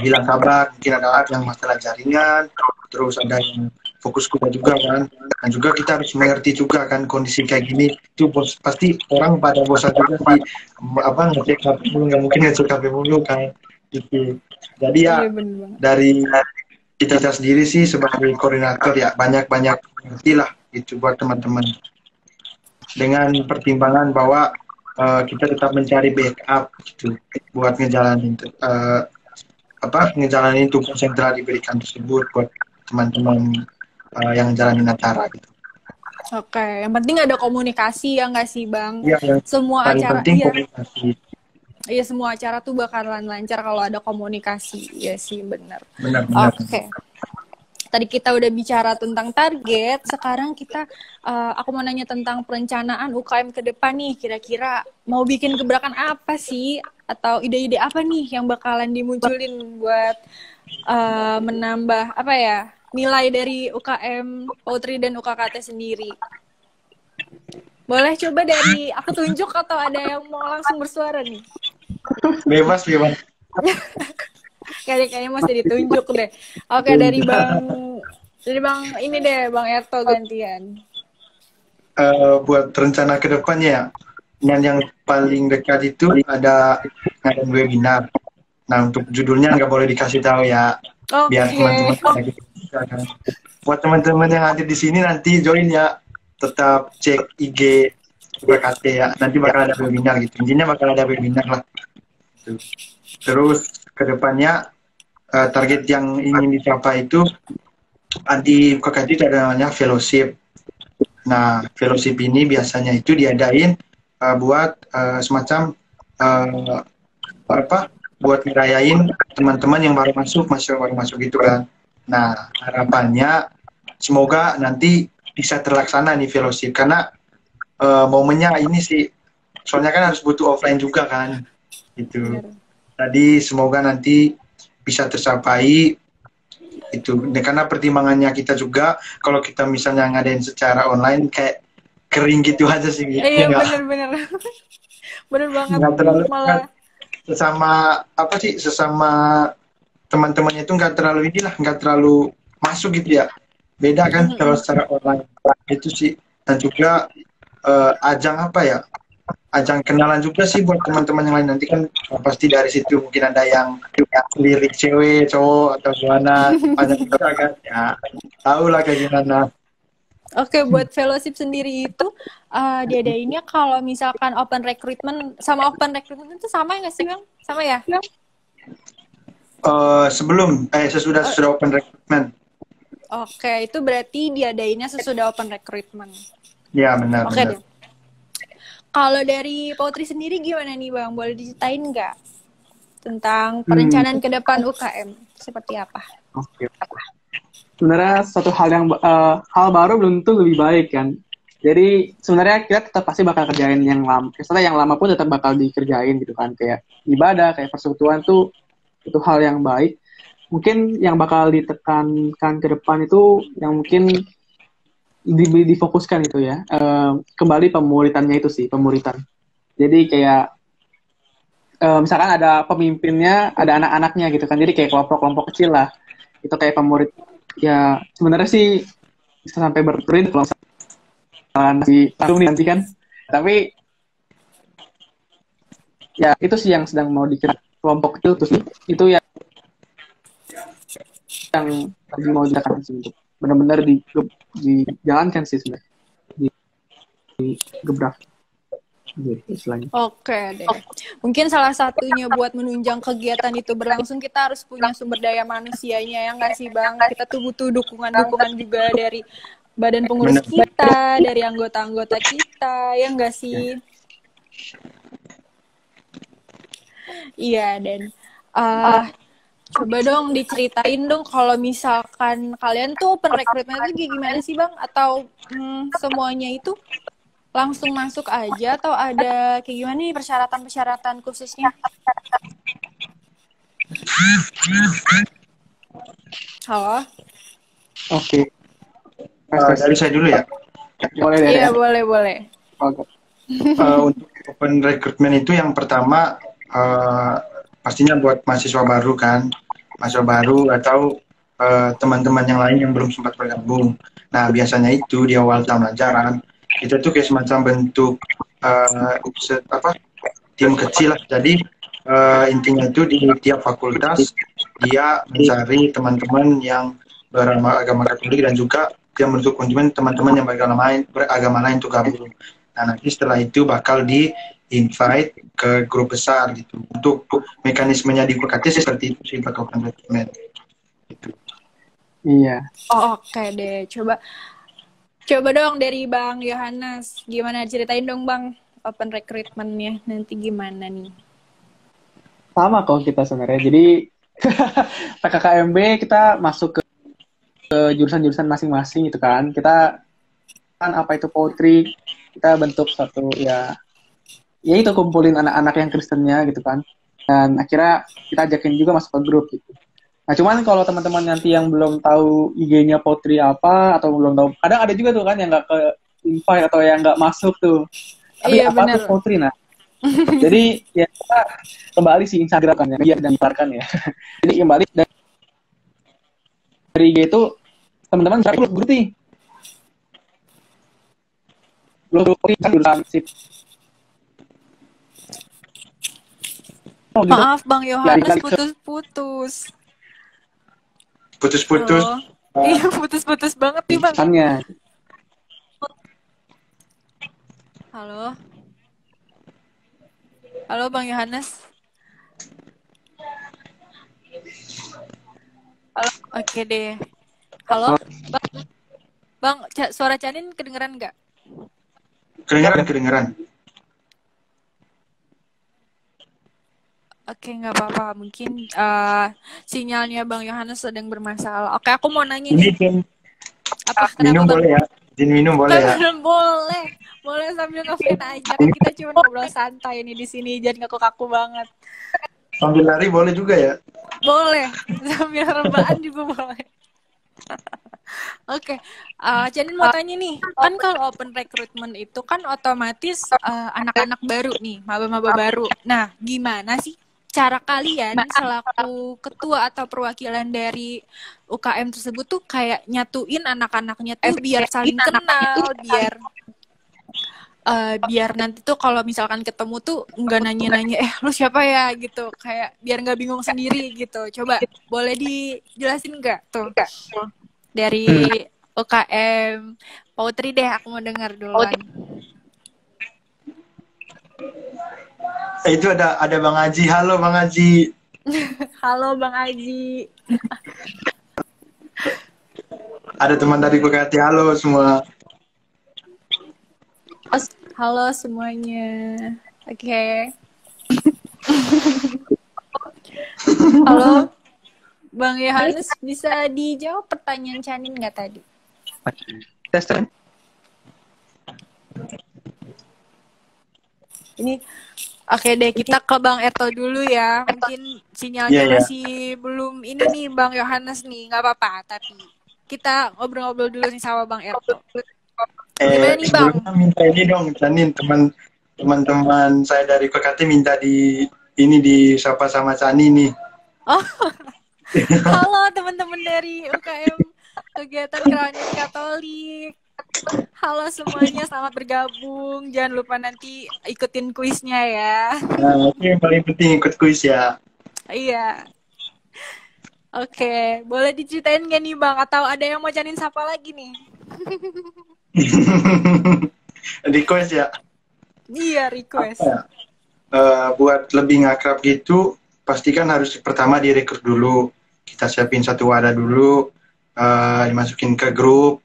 hilang kabar. Mungkin ada yang masalah jaringan, terus ada yang fokus kuliah juga kan, dan juga kita harus mengerti juga kan kondisi kayak gini itu pasti orang pada bosan juga sih ngecek HP mulu, nggak mungkin ngecek HP mulu kan gitu. Jadi ya dari kita sendiri sih sebagai koordinator ya banyak-banyak ngerti lah gitu buat teman-teman. Dengan pertimbangan bahwa kita tetap mencari backup gitu buat ngejalanin tugas yang telah diberikan tersebut buat teman-teman yang jalanin acara gitu. Oke, yang penting ada komunikasi ya nggak sih Bang? Iya, yang Semua paling acara, penting iya, komunikasi. iya semua acara tuh bakalan lancar kalau ada komunikasi. Iya sih, benar. Benar-benar. Oke. Tadi kita udah bicara tentang target, sekarang kita, aku mau nanya tentang perencanaan UKM ke depan nih. Kira-kira mau bikin gebrakan apa sih? Atau ide-ide apa nih yang bakalan dimunculin buat menambah apa ya nilai dari UKM Poetry dan UKKT sendiri? Boleh coba dari aku tunjuk atau ada yang mau langsung bersuara nih? Bebas. Kayaknya masih ditunjuk deh. Oke, dari Bang ini deh, Bang Erto gantian. Buat rencana ke depannya yang paling dekat itu ada ngadain webinar. Nah, untuk judulnya nggak boleh dikasih tahu ya, biar teman-teman ada gitu kan. Buat teman-teman yang hadir di sini nanti join ya, tetap cek IG UKKT ya. Nanti bakal ada webinar gitu. Intinya bakal ada webinar lah. Terus kedepannya target yang ingin dicapai itu di UKKT itu ada namanya fellowship. Nah, fellowship ini biasanya itu diadain buat semacam buat ngerayain teman-teman yang baru masuk gitu kan. Nah, harapannya semoga nanti bisa terlaksana nih fellowship karena momennya ini sih soalnya kan harus butuh offline juga kan gitu. Tadi semoga nanti bisa tercapai itu. Karena pertimbangannya kita juga kalau kita misalnya ngadain secara online kayak kering gitu aja sih. Iya benar-benar. Benar banget. Nggak terlalu malah sesama teman-temannya itu nggak terlalu masuk gitu ya. Beda kan kalau secara online itu sih. Dan juga ajang kenalan juga sih buat teman-teman yang lain. Nanti kan pasti dari situ mungkin ada yang lirik cewek, cowok atau gimana, ada juga kan ya tahu lah kayak gimana. Oke, buat fellowship sendiri itu diadainnya kalau misalkan open recruitment sama open recruitment itu sama nggak sih Bang? Sama ya? Sesudah open recruitment. Oke, itu berarti diadainnya sesudah open recruitment. Ya benar. Oke deh. Kalau dari Poetry sendiri gimana nih Bang? Boleh diceritain nggak tentang perencanaan ke depan UKM? Seperti apa? Oke. Sebenarnya satu hal baru belum tentu lebih baik kan. Jadi sebenarnya kita tetap pasti bakal kerjain yang lama. Setelah yang lama pun tetap bakal dikerjain gitu kan. Kayak ibadah, kayak persekutuan tuh itu hal yang baik. Mungkin yang bakal ditekankan ke depan itu yang mungkin difokuskan itu ya. Kembali pemuritannya itu sih, pemuritan. Jadi kayak misalkan ada pemimpinnya, ada anak-anaknya gitu kan. Jadi kayak kelompok-kelompok kecil lah. Itu kayak pemurid. Ya sebenarnya sih bisa sampai berprint kalau misalkan si langsung nanti kan. Tapi ya itu sih yang sedang mau dikira kelompok kecil terus itu yang lagi mau dilakukan sih untuk benar-benar dijalankan sih sebenarnya digebrak gitu istilahnya. Oke deh. Mungkin salah satunya buat menunjang kegiatan itu berlangsung kita harus punya sumber daya manusianya ya nggak sih Bang? Kita tuh butuh dukungan juga dari badan pengurus kita, dari anggota-anggota kita, ya nggak sih? Iya dan coba dong diceritain dong kalau misalkan kalian tuh open recruitment itu gimana sih Bang? Atau semuanya itu langsung masuk aja atau ada kayak gimana nih persyaratan-persyaratan khususnya? Halo? Oke. Dari saya dulu ya. Boleh deh. Iya, boleh. Oke. Untuk open recruitment itu yang pertama pastinya buat mahasiswa baru kan. Mahasiswa baru atau teman-teman yang lain yang belum sempat bergabung. Nah, biasanya itu di awal tahun ajaran itu tuh kayak semacam bentuk tim kecil lah. Jadi intinya itu di tiap fakultas dia mencari teman-teman yang beragama Katolik dan juga dia menutup komitmen teman-teman yang beragama lain untuk gabung. Nah, nanti setelah itu bakal di invite ke grup besar gitu. Untuk mekanismenya di UKT seperti itu sih bakal komitmen. Gitu. Iya. Oh, oke deh. Coba dong dari Bang Yohanes. Gimana, ceritain dong Bang open recruitment-nya nanti gimana nih? Sama kok kita sebenarnya. Jadi PKKMB kita masuk ke jurusan-jurusan masing-masing gitu kan. Kita kan apa itu poetry, kita bentuk satu ya itu kumpulin anak-anak yang Kristennya gitu kan. Dan akhirnya kita ajakin juga masuk ke grup gitu. Nah cuman kalau teman-teman nanti yang belum tahu IG-nya poetry apa atau belum tahu, kadang ada juga tuh kan yang nggak ke invite atau yang nggak masuk tuh. Tapi Iya, apa bener. tuh poetry? Nah jadi ya kita kembali si Instagram kan ya, biar dan dikeluarkan ya. Jadi kembali dari IG itu teman-teman bisa ikut grup nih. Grup kan jurusan sip. Oh, gitu. Maaf Bang Yohanes Ya, putus-putus. Putus-putus. Halo. Iya, putus-putus banget nih Bang. Jurusannya. Halo. Halo Bang Yohanes. Halo. Oke deh. Halo. Bang, suara Canin kedengeran nggak? Kedengeran. Oke, nggak apa-apa. Mungkin sinyalnya Bang Yohanes sedang bermasalah. Oke, aku mau nanya Ini nih. Apa? minum Kenapa, Bang? boleh ya? Izin minum boleh ya? Boleh. Boleh sambil nge-fan aja. Kan kita cuma ngobrol santai nih di sini. Jangan ngaku-kaku banget. Sambil lari boleh juga ya? Boleh. Sambil rebahan juga boleh. Oke, Janin mau tanya nih, kan kalau open recruitment itu kan otomatis anak-anak baru nih, maba-maba baru. Nah, gimana sih cara kalian selaku ketua atau perwakilan dari UKM tersebut tuh kayak nyatuin anak-anaknya tuh biar saling kenal, biar nanti tuh kalau misalkan ketemu tuh nggak nanya-nanya, lu siapa ya gitu, kayak biar nggak bingung sendiri gitu. Coba boleh dijelasin nggak tuh? Dari UKM Poetry deh, aku mau dengar duluan. Itu ada Bang Aji. Halo Bang Aji. Halo Bang Aji. Ada teman dari PKT. Halo semua. Halo semuanya. Oke. Halo Bang Yohanes, bisa dijawab pertanyaan Canin nggak tadi? Tester. Ini oke deh, kita ke Bang Erto dulu ya. Mungkin sinyalnya masih belum ini nih Bang Yohanes nih, nggak apa-apa. Tapi kita ngobrol-ngobrol dulu nih sama Bang Erto. Gimana nih Bang? Minta ini dong, Canin, teman-teman saya dari PKT minta disapa sama Cani nih. Oh. Halo teman-teman dari UKM Kegiatan Kerohanian Katolik. Halo semuanya, selamat bergabung. Jangan lupa nanti ikutin kuisnya ya. Nah, itu yang paling penting, ikut kuis ya. Iya. Oke, boleh diceritain gak nih Bang? Atau ada yang mau Canin sapa lagi nih? Request ya? Iya, request. Buat lebih ngakrab gitu, pastikan harus pertama direkrut dulu. Kita siapin satu wadah dulu, dimasukin ke grup.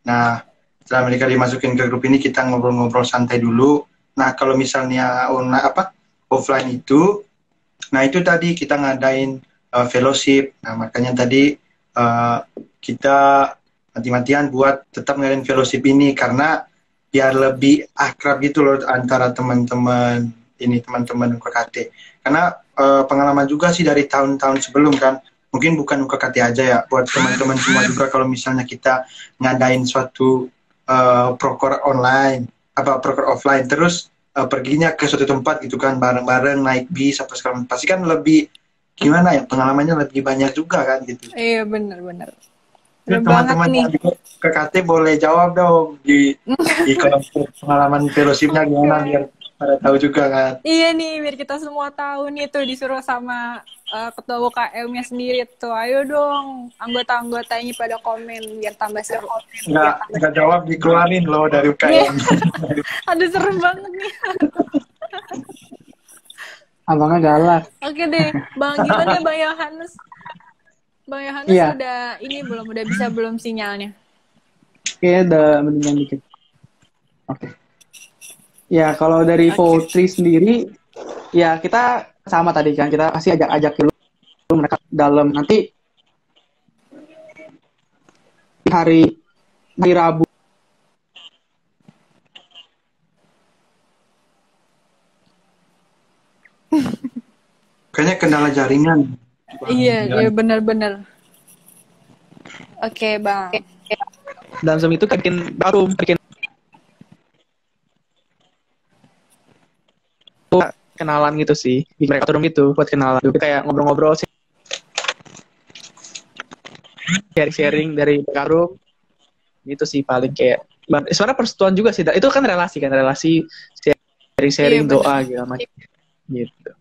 Nah, setelah mereka dimasukin ke grup ini, kita ngobrol-ngobrol santai dulu. Nah, kalau misalnya offline itu, nah itu tadi kita ngadain fellowship. Nah, makanya tadi kita mati-matian buat tetap ngadain fellowship ini, karena biar lebih akrab gitu loh antara teman-teman UKKT. Karena pengalaman juga sih dari tahun-tahun sebelum kan, mungkin bukan UKKT aja ya, buat teman-teman semua juga kalau misalnya kita ngadain suatu proker online, proker offline, terus perginya ke suatu tempat gitu kan, bareng-bareng naik bis apa segala macam, pasti kan lebih gimana ya, pengalamannya lebih banyak juga kan gitu. Iya benar-benar. Teman-teman yang di UKKT boleh jawab dong di kolom pengalaman fellowshipnya gimana, biar pada tahu juga kan. Iya nih, biar kita semua tahu nih tuh disuruh sama ketua UKM-nya sendiri tuh. Ayo dong, anggota-anggotanya pada komen biar tambah seru. Nggak jawab dikeluarin loh dari Iya. UKM. Aduh, serem banget nih. Abangnya galak. Oke deh, gimana Bang Yohanes? Bang Yohanes Iya. udah udah bisa belum sinyalnya? Kayaknya udah mendingan dikit. Oke. Ya, kalau dari Poultry sendiri, ya kita sama tadi kan, kita pasti ajak dulu mereka dalam nanti hari Rabu. Kayaknya kendala jaringan. Iya benar-benar. Oke, Bang. Dan Zoom itu bikin kenalan gitu sih, di mereka turun gitu buat kenalan. Jadi kayak ngobrol-ngobrol sih, sharing dari Karum gitu sih paling kayak. Sebenarnya persetujuan juga sih, itu kan relasi sharing Iya, doa gitu macam gitu.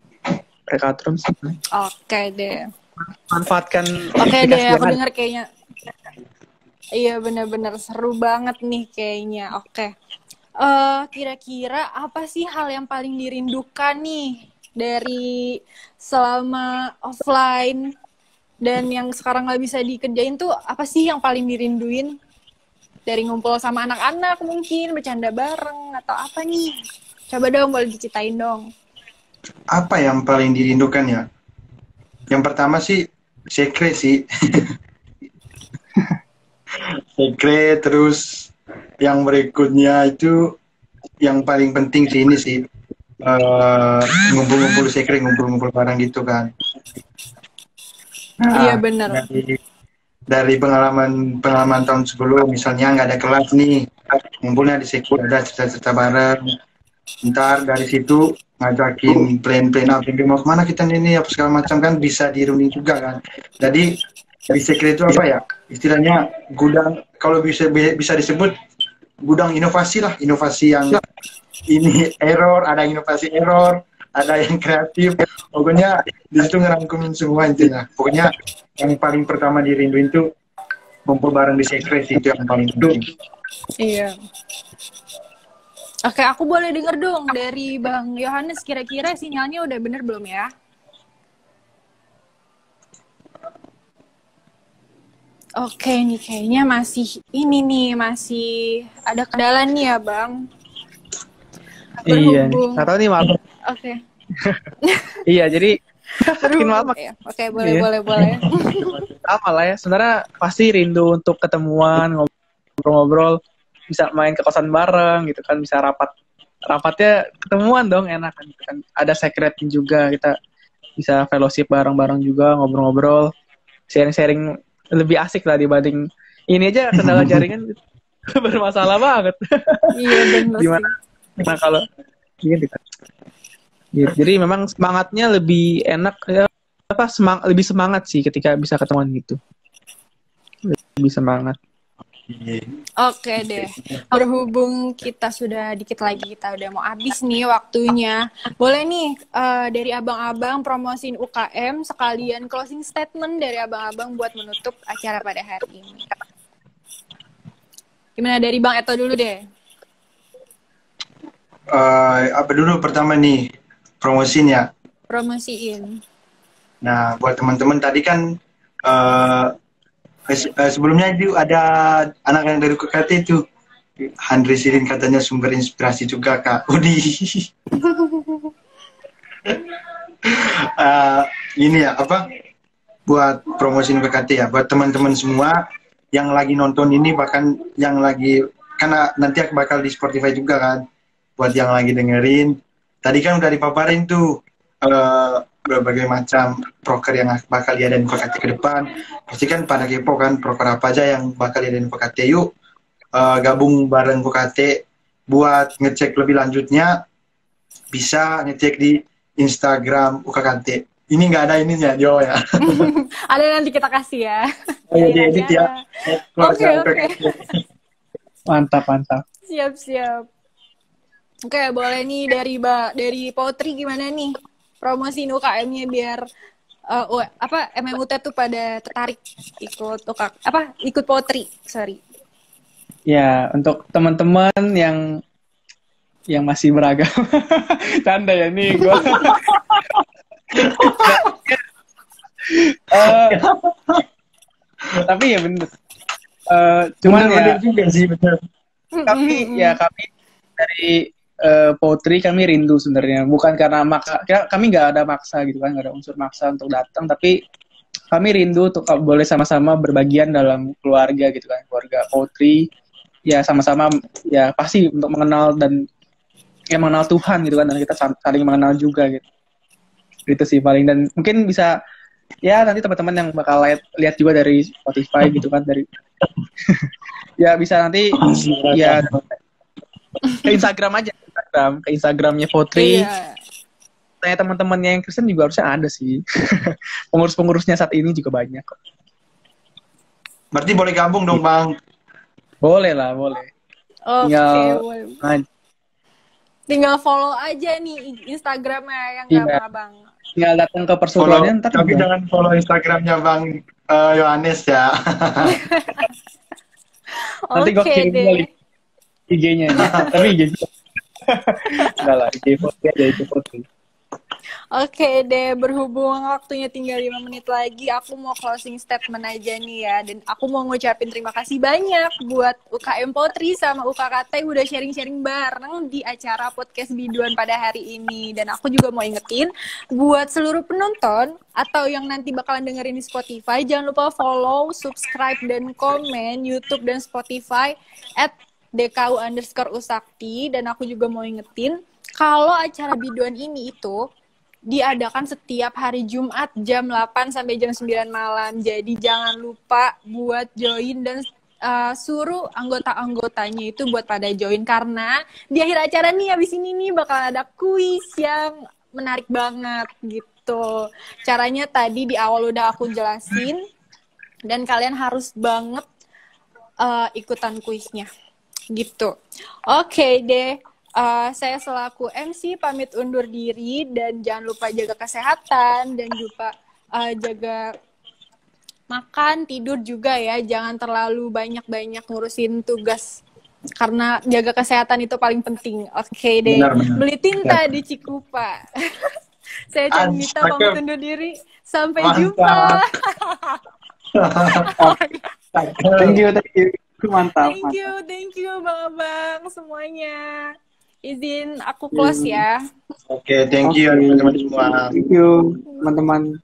Mereka turun sih. Oke deh. Manfaatkan. Oke aplikasi deh, yang aku ada. dengar kayaknya. Iya benar-benar seru banget nih kayaknya. Oke. Kira-kira apa sih hal yang paling dirindukan nih dari selama offline dan yang sekarang nggak bisa dikerjain tuh apa sih yang paling dirinduin dari ngumpul sama anak-anak mungkin bercanda bareng atau apa nih? Coba dong boleh diceritain dong. Apa yang paling dirindukan ya? Yang pertama sih sekre sih. Sekre, terus yang berikutnya itu yang paling penting sih ini sih ngumpul-ngumpul sekre, ngumpul-ngumpul barang gitu kan. Iya benar. Dari pengalaman tahun sebelum, misalnya nggak ada kelas nih, ngumpulnya di sekre, ada cerita-cerita bareng. Ntar dari situ ngajakin plan-plan apa, mau kemana kita ini apa segala macam kan bisa dirunding juga kan. Jadi dari sekre itu apa ya? Istilahnya gudang, kalau bisa disebut gudang inovasi lah, inovasi yang ini error, ada inovasi error, ada yang kreatif. Pokoknya di situ ngerangkumin semua intinya. Pokoknya yang paling pertama dirinduin tuh kumpul bareng di sekre sih, itu yang paling penting. Iya. Oke, aku boleh denger dong dari Bang Yohanes, kira-kira sinyalnya udah bener belum ya? Oke nih, kayaknya masih masih ada kendala nih ya Bang. Iya, Berhubung. nggak tahu nih malam. Oke. Iya, jadi makin Berhubung. malam Ya. Oke, boleh. sama lah ya. Sebenarnya pasti rindu untuk ketemuan, ngobrol-ngobrol, bisa main ke kosan bareng gitu kan, bisa rapatnya ketemuan dong, enak kan, gitu kan. Ada secretnya juga, kita bisa fellowship bareng-bareng juga, ngobrol-ngobrol, sharing-sharing lebih asik lah dibanding ini aja kendala jaringan bermasalah banget. Iya bener Gimana? sih. Nah kalau gitu kan. Gitu. Jadi memang semangatnya lebih enak ya, lebih semangat sih ketika bisa ketemuan gitu. Lebih semangat. Oke deh, berhubung kita sudah dikit lagi, kita udah mau habis nih waktunya. Boleh nih dari abang-abang promosiin UKM sekalian closing statement dari abang-abang buat menutup acara pada hari ini. Gimana dari Bang Eto dulu deh? Apa dulu pertama nih, promosiin ya. Promosiin. Nah, buat teman-teman tadi kan sebelumnya itu ada anak yang dari KKT itu, Handri Sirin, katanya sumber inspirasi juga Kak Udi. Ini ya apa? Buat promosiin KKT ya, buat teman-teman semua yang lagi nonton ini, bahkan yang lagi, karena nanti bakal di Spotify juga kan, buat yang lagi dengerin. Tadi kan udah dipaparin tuh berbagai macam proker yang bakal diadain PKT ke depan. Pasti kan pada kepo kan proker apa aja yang bakal diadain PKT. Yuk gabung bareng PKT. Buat ngecek lebih lanjutnya bisa ngecek di Instagram UKKT. Ini nggak ada ininya Jo ya. Ada, nanti kita kasih ya. Oh ya, diedit ya. Oke. Mantap. Siap. Oke, boleh nih dari Potri gimana nih promosiin UKM-nya biar MMUT tuh pada tertarik ikut Potri, sorry. Ya, untuk teman-teman yang masih beragam. Canda ya nih gue. Tapi ya bener. Cuman Bener ya juga sih, bener. kami dari Potri kami rindu sebenarnya, bukan karena kami nggak ada maksa gitu kan, nggak ada unsur maksa untuk datang, tapi kami rindu untuk boleh sama-sama berbagian dalam keluarga gitu kan, keluarga Potri ya, sama-sama ya pasti untuk mengenal dan mengenal Tuhan gitu kan, dan kita saling mengenal juga gitu. Itu sih paling, dan mungkin bisa ya nanti teman-teman yang bakal lihat juga dari Spotify gitu kan, dari ya bisa nanti ya ke Instagram aja, ke Instagramnya Potri. Iya. Saya teman-temannya yang Kristen juga harusnya ada sih. Pengurus-pengurusnya saat ini juga banyak kok. Berarti boleh gabung dong, Bang. Boleh lah, boleh. Oke, boleh. Nah, Tinggal follow aja nih Instagramnya yang Iya. gak Bang. tinggal datang ke persekutuannya ntar Tapi juga. jangan follow Instagramnya Bang Yohanes ya. Nanti gue Oke kirim deh. balik IG-nya. Tapi IG enggak lah, IG Potri aja, IG Potri. Oke deh, berhubung waktunya tinggal 5 menit lagi, aku mau closing statement aja nih ya. Dan aku mau ngucapin terima kasih banyak buat UKM Potri sama UKKT yang udah sharing-sharing bareng di acara podcast Biduan pada hari ini. Dan aku juga mau ingetin buat seluruh penonton atau yang nanti bakalan dengerin di Spotify, jangan lupa follow, subscribe, dan komen YouTube dan Spotify @DKU_Usakti. Dan aku juga mau ingetin, kalau acara Biduan ini itu diadakan setiap hari Jumat jam 8 sampai jam 9 malam. Jadi jangan lupa buat join dan suruh anggota-anggotanya itu buat pada join, karena di akhir acara nih abis ini nih bakal ada kuis yang menarik banget gitu. Caranya tadi di awal udah aku jelasin dan kalian harus banget ikutan kuisnya gitu. Oke deh. Saya selaku MC pamit undur diri, dan jangan lupa jaga kesehatan dan juga jaga makan, tidur juga ya. Jangan terlalu banyak-banyak ngurusin tugas, karena jaga kesehatan itu paling penting. Oke deh. Benar. Beli tinta di Cikupa. Saya Canita pamit undur diri. Sampai jumpa. Thank you. Mantap. Thank you Bang Abang semuanya. Izin aku close ya. Oke, thank you teman-teman semua. Thank you, teman-teman.